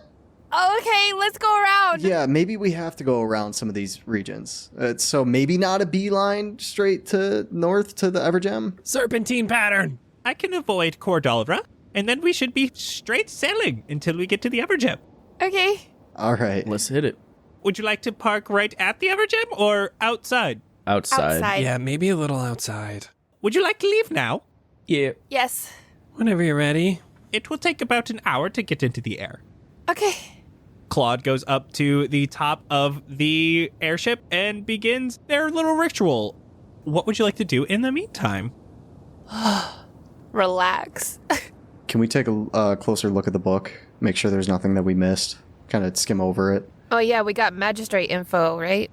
Speaker 5: Oh, okay, let's go around.
Speaker 1: Yeah, maybe we have to go around some of these regions. So maybe not a beeline straight to north to the Evergem?
Speaker 6: Serpentine pattern.
Speaker 4: I can avoid Cordalra, and then we should be straight sailing until we get to the Evergem.
Speaker 5: Okay.
Speaker 1: All right.
Speaker 3: Let's hit it.
Speaker 4: Would you like to park right at the Evergem or outside?
Speaker 3: Outside.
Speaker 6: Yeah, maybe a little outside.
Speaker 4: Would you like to leave now?
Speaker 3: Yeah.
Speaker 5: Yes.
Speaker 6: Whenever you're ready.
Speaker 4: It will take about an hour to get into the air.
Speaker 5: Okay.
Speaker 4: Claude goes up to the top of the airship and begins their little ritual. What would you like to do in the meantime?
Speaker 5: Relax.
Speaker 1: Can we take a closer look at the book? Make sure there's nothing that we missed. Kind of skim over it.
Speaker 5: Oh, yeah, we got Magistrate info, right?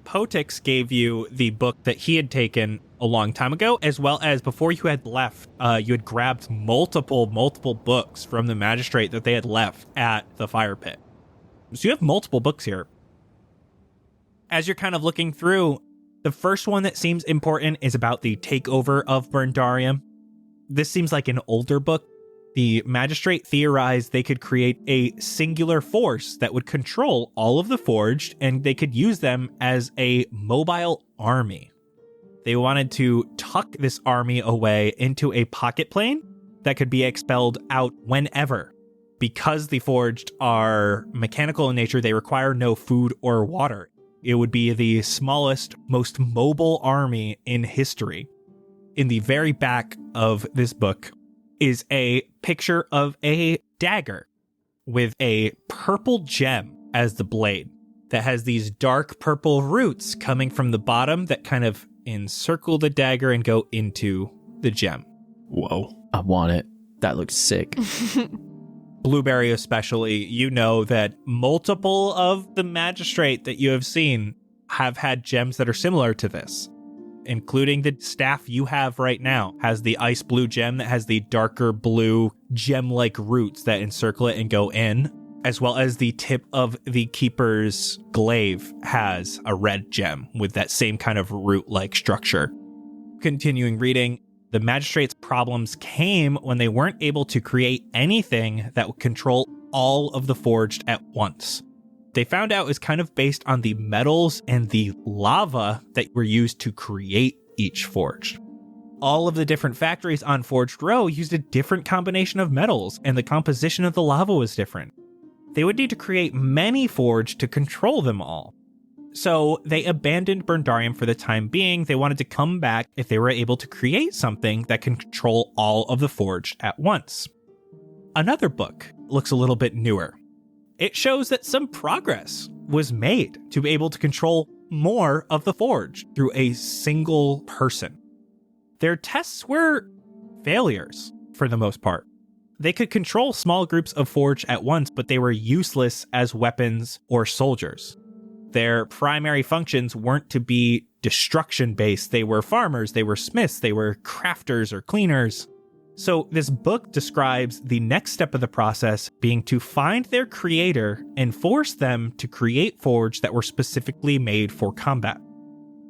Speaker 4: Potix gave you the book that he had taken a long time ago, as well as before you had left, you had grabbed multiple books from the Magistrate that they had left at the fire pit. So you have multiple books here. As you're kind of looking through, the first one that seems important is about the takeover of Berndarium. This seems like an older book. The Magistrate theorized they could create a singular force that would control all of the Forged, and they could use them as a mobile army. They wanted to tuck this army away into a pocket plane that could be expelled out whenever. Because the Forged are mechanical in nature, they require no food or water. It would be the smallest, most mobile army in history. In the very back of this book is a picture of a dagger with a purple gem as the blade that has these dark purple roots coming from the bottom that kind of encircle the dagger and go into the gem.
Speaker 6: Whoa.
Speaker 3: I want it. That looks sick.
Speaker 4: Blueberry especially, you know that multiple of the Magistrate that you have seen have had gems that are similar to this, including the staff you have right now has the ice blue gem that has the darker blue gem-like roots that encircle it and go in, as well as the tip of the Keeper's glaive has a red gem with that same kind of root-like structure. Continuing reading, the Magistrate's problems came when they weren't able to create anything that would control all of the Forged at once. They found out it was kind of based on the metals and the lava that were used to create each Forged. All of the different factories on Forged Row used a different combination of metals, and the composition of the lava was different. They would need to create many Forged to control them all. So they abandoned Berndarium for the time being. They wanted to come back if they were able to create something that can control all of the Forged at once. Another book looks a little bit newer. It shows that some progress was made to be able to control more of the Forged through a single person. Their tests were failures for the most part. They could control small groups of Forged at once, but they were useless as weapons or soldiers. Their primary functions weren't to be destruction-based. They were farmers, they were smiths, they were crafters or cleaners. So this book describes the next step of the process being to find their creator and force them to create Forged that were specifically made for combat.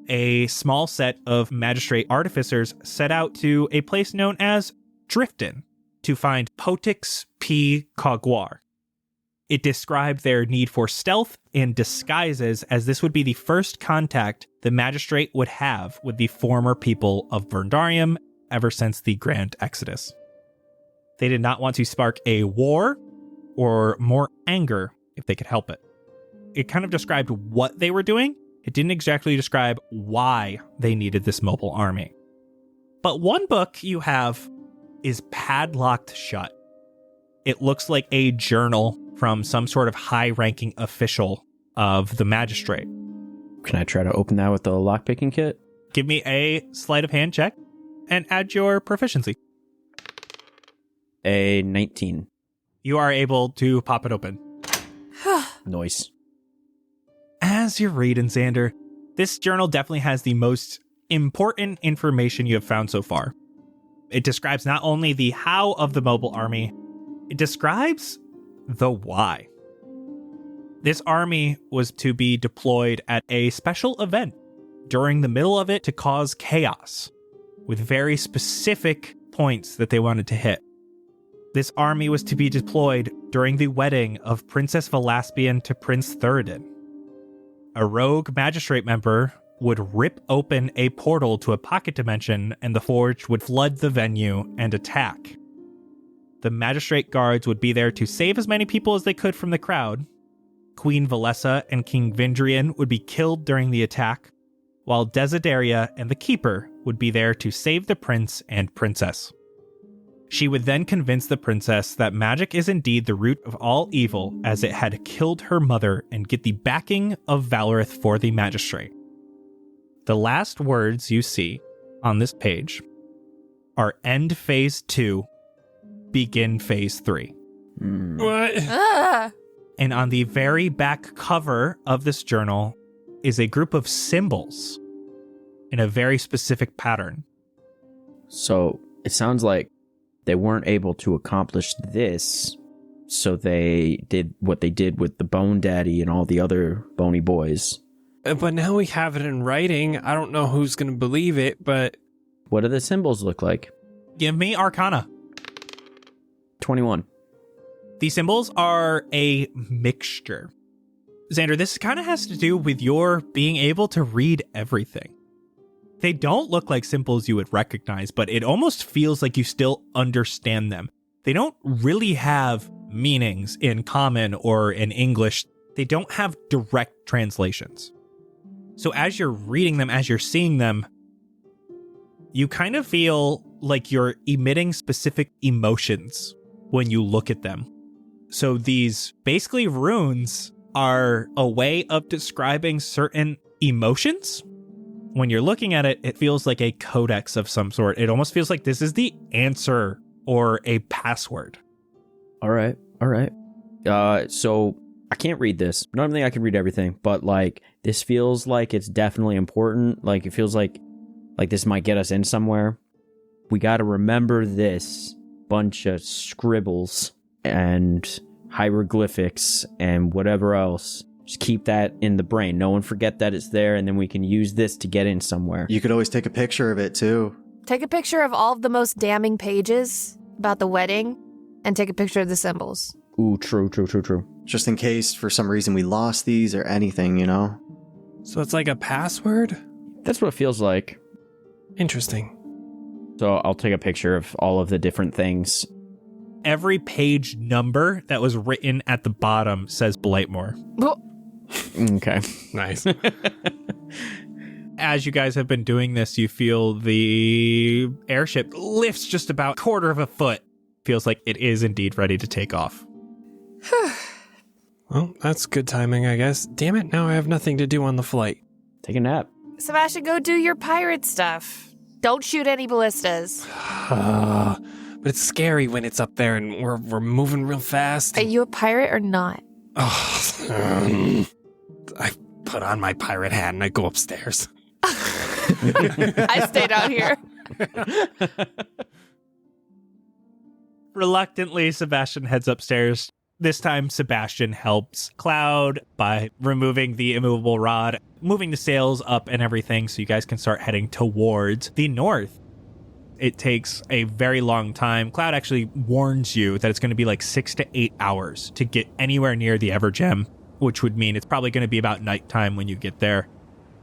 Speaker 4: A small set of Magistrate artificers set out to a place known as Drifton to find Potix P. Cogwar. It described their need for stealth and disguises, as this would be the first contact the Magistrate would have with the former people of Berndarium ever since the Grand Exodus. They did not want to spark a war or more anger if they could help it. It kind of described what they were doing. It didn't exactly describe why they needed this mobile army. But one book you have is padlocked shut. It looks like a journal from some sort of high-ranking official of the Magistrate.
Speaker 3: Can I try to open that with the lockpicking kit?
Speaker 4: Give me a sleight of hand check and add your proficiency.
Speaker 3: A 19.
Speaker 4: You are able to pop it open.
Speaker 3: Nice.
Speaker 4: As you're reading, Xander, this journal definitely has the most important information you have found so far. It describes not only the how of the mobile army, it describes the why. This army was to be deployed at a special event during the middle of it to cause chaos, with very specific points that they wanted to hit. This army was to be deployed during the wedding of Princess Velaspian to Prince Theoden. A rogue Magistrate member would rip open a portal to a pocket dimension, and the Forged would flood the venue and attack. The Magistrate guards would be there to save as many people as they could from the crowd. Queen Valessa and King Vindrian would be killed during the attack, while Desideria and the Keeper would be there to save the prince and princess. She would then convince the princess that magic is indeed the root of all evil, as it had killed her mother, and get the backing of Valorith for the Magistrate. The last words you see on this page are end phase 2, begin phase 3.
Speaker 6: What?
Speaker 4: And on the very back cover of this journal is a group of symbols in a very specific pattern.
Speaker 3: So it sounds like they weren't able to accomplish this, so they did what they did with the Bone Daddy and all the other bony boys.
Speaker 6: But now we have it in writing. I don't know who's going to believe it, but...
Speaker 3: What do the symbols look like?
Speaker 4: Give me Arcana.
Speaker 3: 21.
Speaker 4: These symbols are a mixture. Xander, this kind of has to do with your being able to read everything. They don't look like symbols you would recognize, but it almost feels like you still understand them. They don't really have meanings in common or in English. They don't have direct translations. So as you're reading them, as you're seeing them, you kind of feel like you're emitting specific emotions when you look at them. So these basically runes are a way of describing certain emotions. When you're looking at it, it feels like a codex of some sort. It almost feels like this is the answer or a password.
Speaker 3: All right. So I can't read this. Normally I can read everything, but like this feels like it's definitely important. Like it feels like this might get us in somewhere. We got to remember this bunch of scribbles and hieroglyphics and whatever else. Just keep that in the brain. No one forget that it's there, and then we can use this to get in somewhere.
Speaker 1: You could always take a picture of it, too.
Speaker 5: Take a picture of all of the most damning pages about the wedding, and take a picture of the symbols.
Speaker 3: Ooh, true.
Speaker 1: Just in case, for some reason, we lost these or anything, you know?
Speaker 6: So it's like a password?
Speaker 3: That's what it feels like.
Speaker 6: Interesting.
Speaker 3: So I'll take a picture of all of the different things.
Speaker 4: Every page number that was written at the bottom says Blightmore.
Speaker 3: Okay.
Speaker 6: Nice.
Speaker 4: As you guys have been doing this, you feel the airship lifts just about a quarter of a foot. Feels like it is indeed ready to take off.
Speaker 6: Well, that's good timing, I guess. Damn it, now I have nothing to do on the flight.
Speaker 3: Take a nap.
Speaker 5: Sebastian, go do your pirate stuff. Don't shoot any ballistas.
Speaker 6: But it's scary when it's up there and we're moving real fast.
Speaker 5: Are you a pirate or not?
Speaker 6: I put on my pirate hat and I go upstairs.
Speaker 5: I stayed out here.
Speaker 4: Reluctantly, Sebastian heads upstairs. This time, Sebastian helps Cloud by removing the immovable rod, moving the sails up and everything so you guys can start heading towards the north. It takes a very long time. Cloud actually warns you that it's going to be like 6 to 8 hours to get anywhere near the Evergem, which would mean it's probably going to be about nighttime when you get there.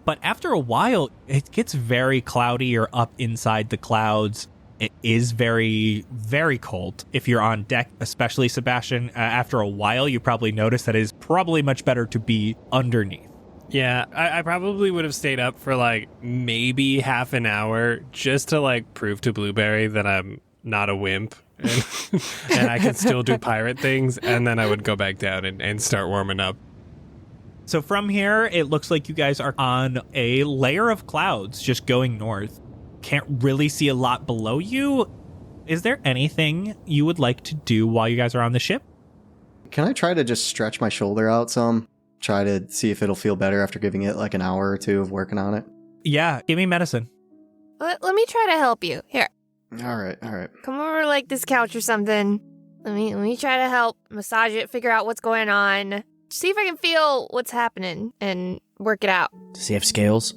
Speaker 4: But after a while, it gets very cloudy. You're up inside the clouds. It is very, very cold. If you're on deck, especially Sebastian, after a while, you probably notice that it is probably much better to be underneath.
Speaker 6: Yeah, I probably would have stayed up for like maybe half an hour just to like prove to Blueberry that I'm not a wimp and I can still do pirate things. And then I would go back down and start warming up.
Speaker 4: So from here, it looks like you guys are on a layer of clouds just going north. Can't really see a lot below you. Is there anything you would like to do while you guys are on the ship?
Speaker 1: Can I try to just stretch my shoulder out some? Try to see if it'll feel better after giving it like an hour or two of working on it?
Speaker 4: Yeah, give me medicine.
Speaker 5: Let me try to help you. Here.
Speaker 1: All right.
Speaker 5: Come over like this couch or something. Let me try to help massage it, figure out what's going on. See if I can feel what's happening and work it out.
Speaker 3: Does he have scales?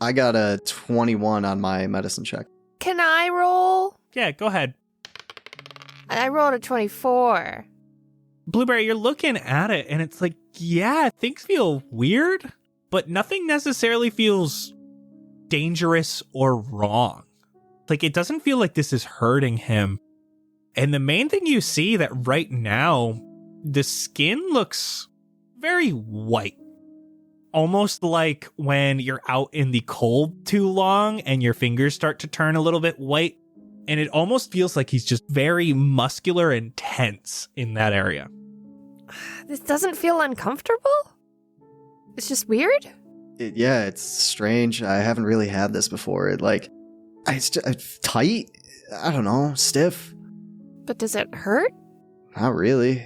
Speaker 1: I got a 21 on my medicine check.
Speaker 5: Can I roll?
Speaker 4: Yeah, go ahead.
Speaker 5: I rolled a 24.
Speaker 4: Blueberry, you're looking at it and it's like, yeah, things feel weird, but nothing necessarily feels dangerous or wrong. Like, it doesn't feel like this is hurting him. And the main thing you see that right now, the skin looks very white. Almost like when you're out in the cold too long and your fingers start to turn a little bit white. And it almost feels like he's just very muscular and tense in that area.
Speaker 5: This doesn't feel uncomfortable? It's just weird?
Speaker 1: It's strange. I haven't really had this before. It's just tight. I don't know, stiff.
Speaker 5: But does it hurt?
Speaker 1: Not really.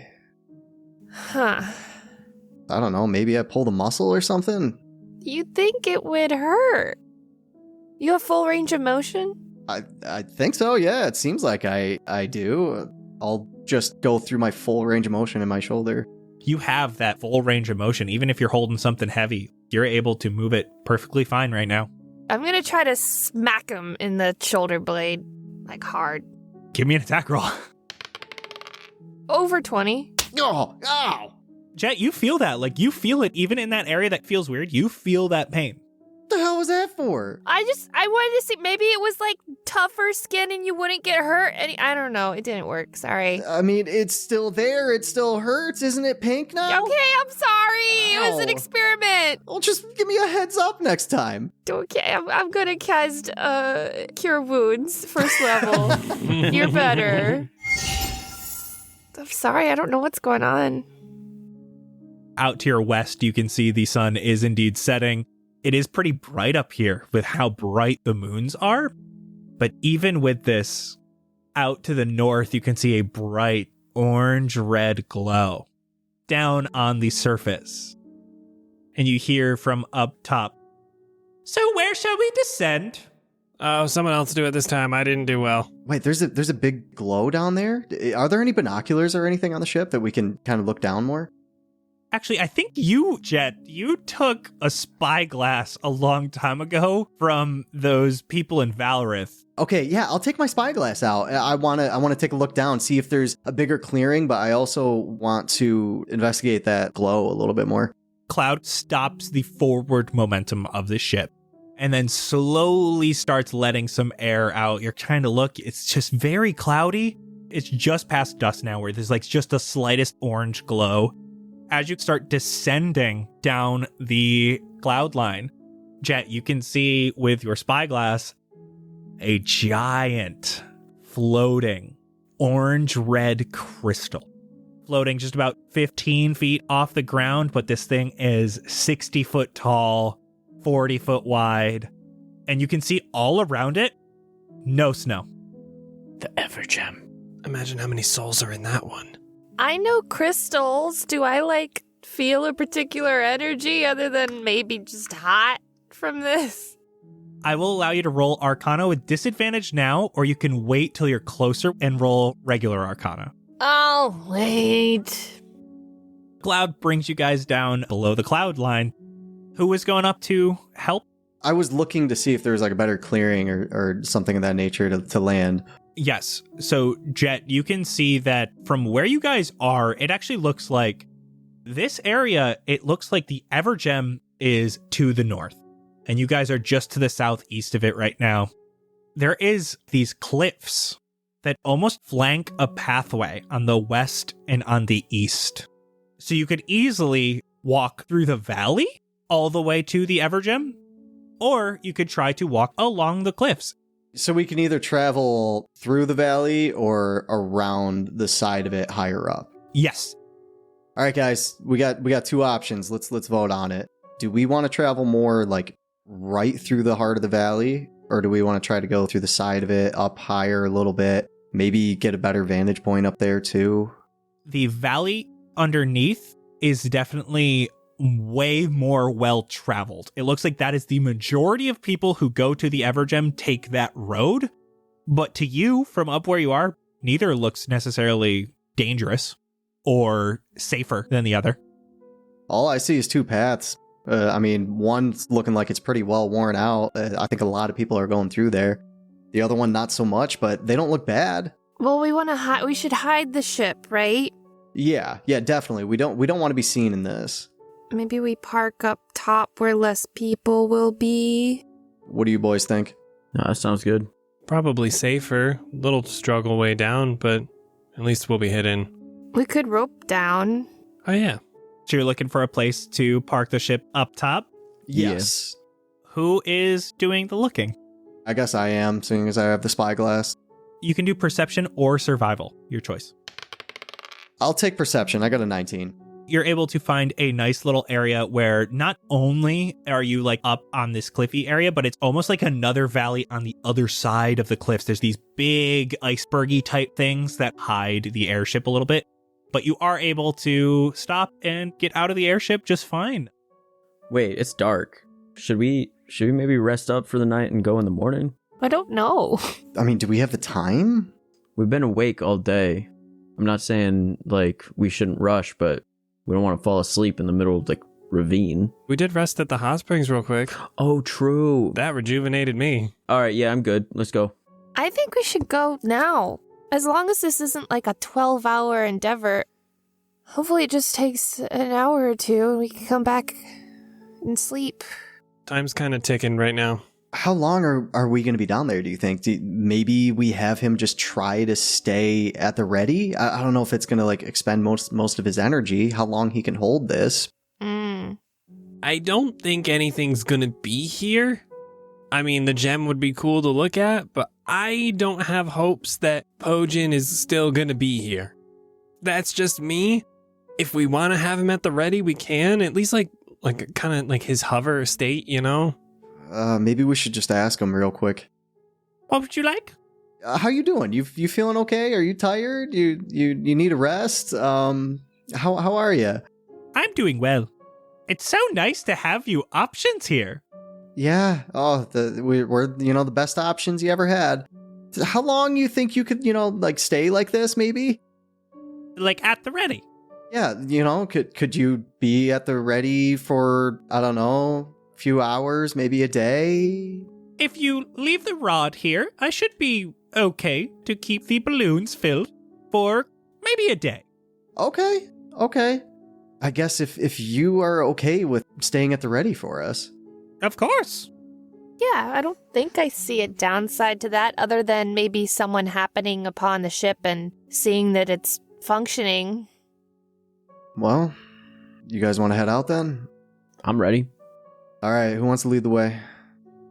Speaker 5: Huh.
Speaker 1: I don't know, maybe I pulled a muscle or something?
Speaker 5: You'd think it would hurt. You have full range of motion?
Speaker 1: I think so, yeah. It seems like I do. I'll just go through my full range of motion in my shoulder.
Speaker 4: You have that full range of motion. Even if you're holding something heavy, you're able to move it perfectly fine right now.
Speaker 5: I'm going to try to smack him in the shoulder blade, like hard.
Speaker 4: Give me an attack roll.
Speaker 5: Over 20.
Speaker 1: Oh!
Speaker 4: Jett, you feel that. Like, you feel it even in that area that feels weird. You feel that pain.
Speaker 1: What the hell was that for?
Speaker 5: I wanted to see, maybe it was like tougher skin and you wouldn't get hurt. I don't know. It didn't work. Sorry.
Speaker 1: I mean, it's still there. It still hurts. Isn't it pink now?
Speaker 5: Okay, I'm sorry. It was an
Speaker 1: Ow.
Speaker 5: experiment.
Speaker 1: Well, just give me a heads up next time.
Speaker 5: Okay, I'm gonna cast Cure Wounds, first level. You're better. I'm sorry, I don't know what's going on.
Speaker 4: Out to your west, you can see the sun is indeed setting. It is pretty bright up here with how bright the moons are. But even with this, out to the north, you can see a bright orange-red glow down on the surface. And you hear from up top, "So where shall we descend?"
Speaker 6: Oh, someone else do it this time. I didn't do well.
Speaker 1: Wait, there's a big glow down there? Are there any binoculars or anything on the ship that we can kind of look down more?
Speaker 4: Actually, I think you, Jett, you took a spyglass a long time ago from those people in Valorith.
Speaker 1: Okay, yeah, I'll take my spyglass out. I want to take a look down, see if there's a bigger clearing, but I also want to investigate that glow a little bit more.
Speaker 4: Cloud stops the forward momentum of the ship and then slowly starts letting some air out. You're trying to look, it's just very cloudy. It's just past dusk now where there's like just the slightest orange glow. As you start descending down the cloud line, Jett, you can see with your spyglass a giant floating orange-red crystal. Floating just about 15 feet off the ground, but this thing is 60 foot tall, 40 foot wide, and you can see all around it, no snow.
Speaker 6: The Evergem. Imagine how many souls are in that one.
Speaker 5: I know crystals. Do I, feel a particular energy other than maybe just hot from this?
Speaker 4: I will allow you to roll Arcana with disadvantage now, or you can wait till you're closer and roll regular Arcana.
Speaker 5: I'll wait.
Speaker 4: Cloud brings you guys down below the cloud line. Who was going up to help?
Speaker 1: I was looking to see if there was a better clearing or something of that nature to land.
Speaker 4: Yes. So, Jett, you can see that from where you guys are, it actually looks like this area, it looks like the Evergem is to the north. And you guys are just to the southeast of it right now. There is these cliffs that almost flank a pathway on the west and on the east. So you could easily walk through the valley all the way to the Evergem, or you could try to walk along the cliffs.
Speaker 1: So we can either travel through the valley or around the side of it higher up.
Speaker 4: Yes.
Speaker 1: All right, guys, we got two options. Let's vote on it. Do we want to travel more right through the heart of the valley, or do we want to try to go through the side of it, up higher a little bit, maybe get a better vantage point up there too?
Speaker 4: The valley underneath is definitely way more well-traveled. It looks like that is the majority of people who go to the Evergem take that road. But to you, from up where you are, neither looks necessarily dangerous or safer than the other.
Speaker 1: All I see is two paths. One's looking like it's pretty well worn out. I think a lot of people are going through there. The other one, not so much, but they don't look bad.
Speaker 5: Well, we should hide the ship, right?
Speaker 1: Yeah, definitely. We don't want to be seen in this.
Speaker 5: Maybe we park up top where less people will be.
Speaker 1: What do you boys think?
Speaker 3: No, that sounds good.
Speaker 6: Probably safer. Little struggle way down, but at least we'll be hidden.
Speaker 5: We could rope down.
Speaker 6: Oh, yeah.
Speaker 4: So you're looking for a place to park the ship up top?
Speaker 1: Yes.
Speaker 4: Who is doing the looking?
Speaker 1: I guess I am, seeing as I have the spyglass.
Speaker 4: You can do perception or survival, your choice.
Speaker 1: I'll take perception. I got a 19.
Speaker 4: You're able to find a nice little area where not only are you up on this cliffy area, but it's almost like another valley on the other side of the cliffs. There's these big icebergy type things that hide the airship a little bit, but you are able to stop and get out of the airship just fine.
Speaker 3: Wait, it's dark. Should we maybe rest up for the night and go in the morning?
Speaker 5: I don't know.
Speaker 1: Do we have the time?
Speaker 3: We've been awake all day. I'm not saying we shouldn't rush, but we don't want to fall asleep in the middle of ravine.
Speaker 6: We did rest at the hot springs real quick.
Speaker 3: Oh, true.
Speaker 6: That rejuvenated me.
Speaker 3: All right, yeah, I'm good. Let's go.
Speaker 5: I think we should go now. As long as this isn't like a 12-hour endeavor, hopefully it just takes an hour or two and we can come back and sleep.
Speaker 6: Time's kind of ticking right now.
Speaker 1: How long are we going to be down there, do you think? Maybe we have him just try to stay at the ready? I don't know if it's going to like expend most of his energy, how long he can hold this.
Speaker 6: I don't think anything's gonna be here. I mean, the gem would be cool to look at, but I don't have hopes that Pojin is still gonna be here. That's just me. If we want to have him at the ready, we can. At least like kind of like his hover state, you know?
Speaker 1: Maybe we should just ask him real quick.
Speaker 4: What would you like?
Speaker 1: How you doing? You feeling okay? Are you tired? You need a rest? How are you?
Speaker 4: I'm doing well. It's so nice to have you options here.
Speaker 1: Yeah. Oh, we're the best options you ever had. How long you think you could like stay like this? Maybe.
Speaker 4: Like at the ready.
Speaker 1: Yeah. Could you be at the ready for I don't know, a few hours, maybe a day?
Speaker 4: If you leave the rod here, I should be okay to keep the balloons filled for maybe a day.
Speaker 1: Okay. I guess if you are okay with staying at the ready for us.
Speaker 4: Of course.
Speaker 5: Yeah, I don't think I see a downside to that other than maybe someone happening upon the ship and seeing that it's functioning.
Speaker 1: Well, you guys want to head out then?
Speaker 3: I'm ready.
Speaker 1: All right, who wants to lead the way?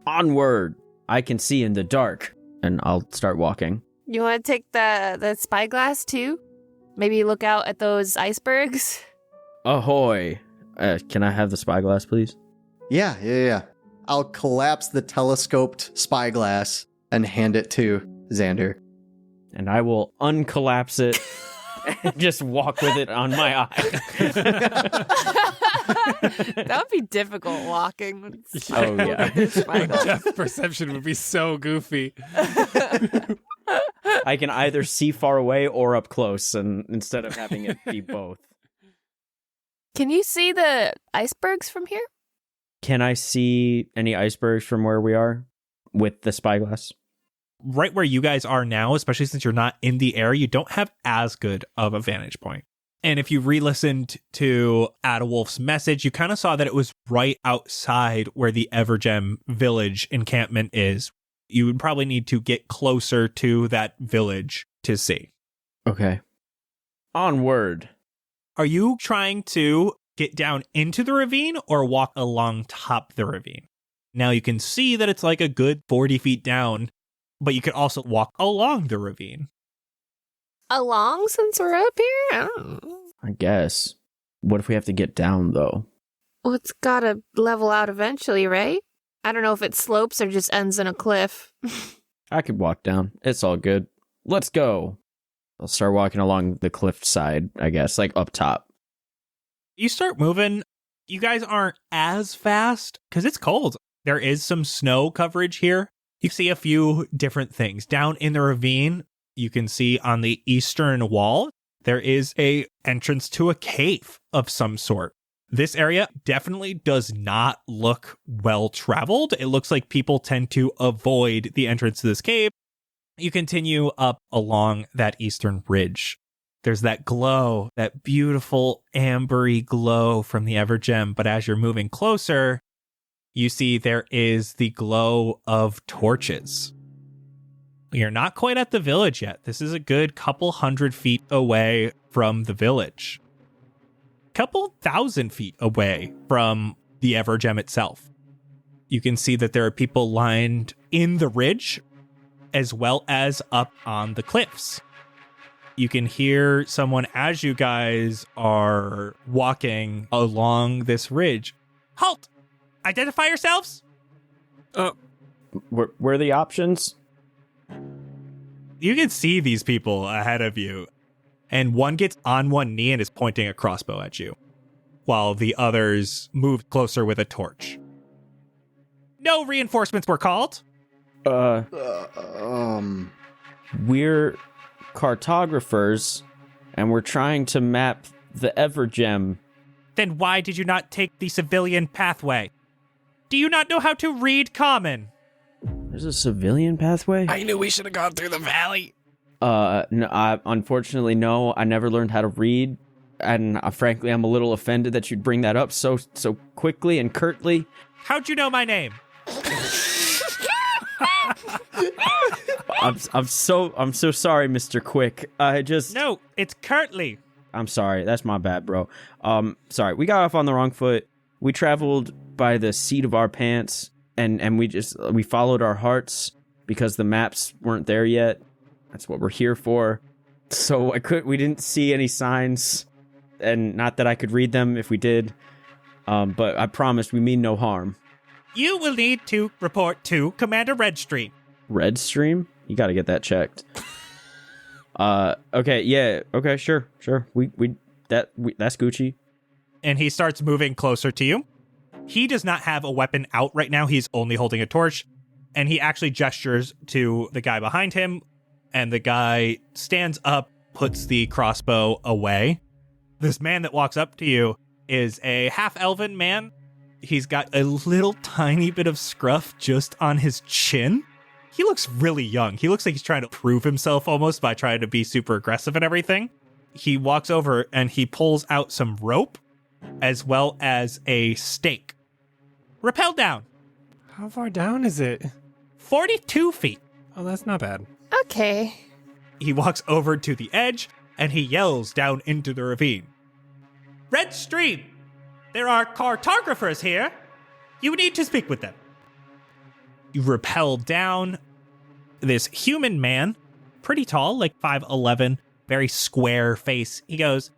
Speaker 3: Onward! I can see in the dark. And I'll start walking.
Speaker 5: You want to take the spyglass too? Maybe look out at those icebergs?
Speaker 3: Ahoy! Can I have the spyglass, please?
Speaker 1: Yeah. I'll collapse the telescoped spyglass and hand it to Xander.
Speaker 3: And I will uncollapse it and just walk with it on my eye.
Speaker 5: That would be difficult walking.
Speaker 3: Oh, yeah.
Speaker 6: Depth perception would be so goofy.
Speaker 3: I can either see far away or up close, and instead of having it be both.
Speaker 5: Can you see the icebergs from here?
Speaker 3: Can I see any icebergs from where we are with the spyglass?
Speaker 4: Right where you guys are now, especially since you're not in the air, you don't have as good of a vantage point. And if you re-listened to Adawolf's message, you kind of saw that it was right outside where the Evergem village encampment is. You would probably need to get closer to that village to see.
Speaker 3: Okay. Onward.
Speaker 4: Are you trying to get down into the ravine or walk along top the ravine? Now you can see that it's like a good 40 feet down, but you could also walk along the ravine.
Speaker 5: Along since we're up here? I don't know.
Speaker 3: I guess. What if we have to get down, though?
Speaker 5: Well, it's gotta level out eventually, right? I don't know if it slopes or just ends in a cliff.
Speaker 3: I could walk down. It's all good. Let's go. I'll start walking along the cliff side, I guess, like up top.
Speaker 4: You start moving. You guys aren't as fast because it's cold. There is some snow coverage here. You see a few different things. Down in the ravine, you can see on the eastern wall, there is a entrance to a cave of some sort. This area definitely does not look well traveled. It looks like people tend to avoid the entrance to this cave. You continue up along that eastern ridge. There's that glow, that beautiful ambery glow from the Evergem. But as you're moving closer, you see there is the glow of torches. You're not quite at the village yet. This is a good couple 100 feet away from the village. Couple 1,000 feet away from the Evergem itself. You can see that there are people lined in the ridge as well as up on the cliffs. You can hear someone as you guys are walking along this ridge. Halt! Identify yourselves!
Speaker 3: Where are the options?
Speaker 4: You can see these people ahead of you, and one gets on one knee and is pointing a crossbow at you, while the others move closer with a torch. No reinforcements were called.
Speaker 3: We're cartographers, and we're trying to map the Evergem.
Speaker 4: Then why did you not take the civilian pathway? Do you not know how to read common?
Speaker 3: There's a civilian pathway?
Speaker 6: I knew we should have gone through the valley.
Speaker 3: No, unfortunately, no. I never learned how to read, and frankly, I'm a little offended that you'd bring that up so quickly and curtly.
Speaker 4: How'd you know my name?
Speaker 3: I'm so sorry, Mr. Quick.
Speaker 4: No, it's curtly.
Speaker 3: I'm sorry. That's my bad, bro. Sorry. We got off on the wrong foot. We traveled by the seat of our pants, and we followed our hearts because the maps weren't there yet. That's what we're here for. So we didn't see any signs, and not that I could read them if we did. But I promise we mean no harm.
Speaker 4: You will need to report to Commander Redstream.
Speaker 3: Redstream? You got to get that checked. Okay, yeah, okay, sure. That's Gucci.
Speaker 4: And he starts moving closer to you. He does not have a weapon out right now. He's only holding a torch. And he actually gestures to the guy behind him. And the guy stands up, puts the crossbow away. This man that walks up to you is a half-elven man. He's got a little tiny bit of scruff just on his chin. He looks really young. He looks like he's trying to prove himself almost by trying to be super aggressive and everything. He walks over and he pulls out some rope as well as a stake. Rappel down.
Speaker 6: How far down is it?
Speaker 4: 42 feet.
Speaker 6: Oh, that's not bad.
Speaker 5: Okay.
Speaker 4: He walks over to the edge and he yells down into the ravine. Redstream, there are cartographers here. You need to speak with them. You rappel down. This human man, pretty tall, like 5'11", very square face. He goes,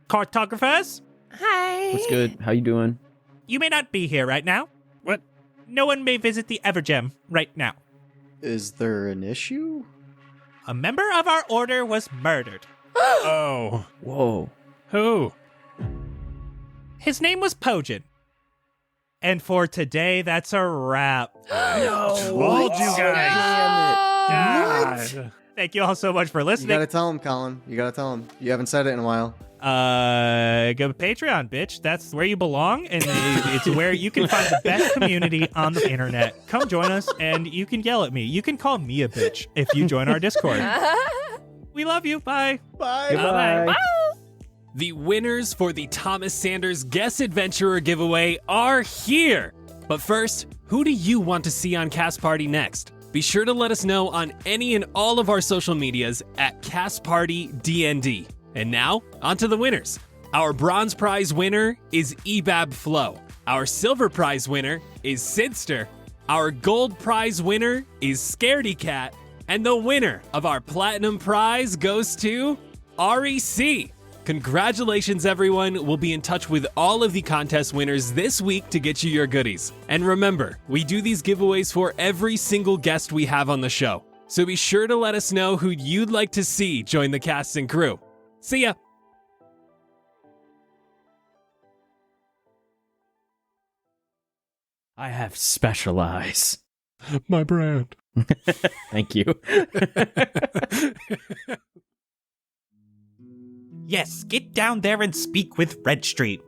Speaker 4: "Cartographers?
Speaker 5: Hi.
Speaker 3: What's good? How you doing?"
Speaker 4: You may not be here right now.
Speaker 6: What?
Speaker 4: No one may visit the Evergem right now.
Speaker 1: Is there an issue?
Speaker 4: A member of our order was murdered.
Speaker 6: Oh.
Speaker 3: Whoa.
Speaker 6: Who?
Speaker 4: His name was Pojin. And for today, that's a wrap.
Speaker 6: Told you guys. God.
Speaker 4: Thank you all so much for
Speaker 1: You
Speaker 4: listening.
Speaker 1: gotta tell him, Colin. You gotta tell him. You haven't said it in a while.
Speaker 4: Go to Patreon, bitch. That's where you belong, and it's where you can find the best community on the internet. Come join us, and you can yell at me. You can call me a bitch if you join our Discord. We love you. Bye.
Speaker 1: Bye.
Speaker 3: Goodbye.
Speaker 2: The winners for the Thomas Sanders Guest Adventurer giveaway are here. But first, who do you want to see on Cast Party next? Be sure to let us know on any and all of our social medias at Cast Party DND. And now, on to the winners. Our bronze prize winner is Ebab Flo. Our silver prize winner is Sidster. Our gold prize winner is Scaredy Cat. And the winner of our platinum prize goes to REC. Congratulations, everyone. We'll be in touch with all of the contest winners this week to get you your goodies. And remember, we do these giveaways for every single guest we have on the show. So be sure to let us know who you'd like to see join the cast and crew. See ya!
Speaker 3: I have special eyes.
Speaker 6: My brand.
Speaker 3: Thank you.
Speaker 4: Yes, get down there and speak with Redstream.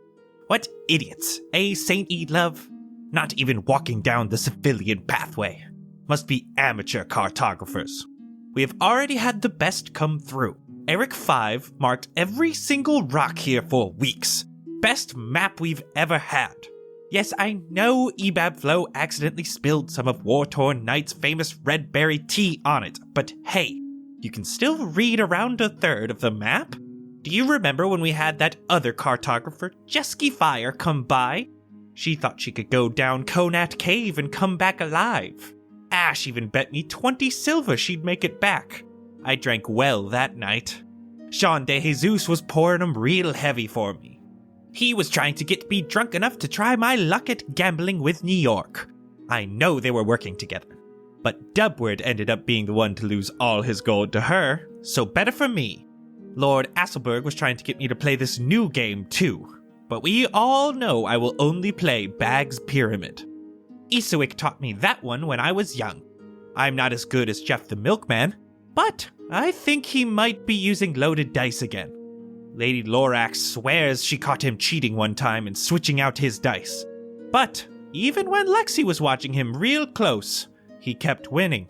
Speaker 4: What idiots, eh, Saint Eadlove? Not even walking down the civilian pathway. Must be amateur cartographers. We have already had the best come through. Eric 5 marked every single rock here for weeks. Best map we've ever had. Yes, I know Ebab Flo accidentally spilled some of War-Torn Knight's famous red berry tea on it, but hey, you can still read around a third of the map. Do you remember when we had that other cartographer, Jesky Fire, come by? She thought she could go down Conat Cave and come back alive. Ash even bet me 20 silver she'd make it back. I drank well that night. Sean De Jesus was pouring them real heavy for me. He was trying to get me drunk enough to try my luck at gambling with New York. I know they were working together. But Dubward ended up being the one to lose all his gold to her, so better for me. Lord Asselberg was trying to get me to play this new game too, but we all know I will only play Bag's Pyramid. Isawick taught me that one when I was young. I'm not as good as Jeff the Milkman, but I think he might be using loaded dice again. Lady Lorax swears she caught him cheating one time and switching out his dice. But even when Lexi was watching him real close, he kept winning.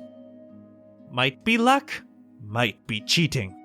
Speaker 4: Might be luck, might be cheating.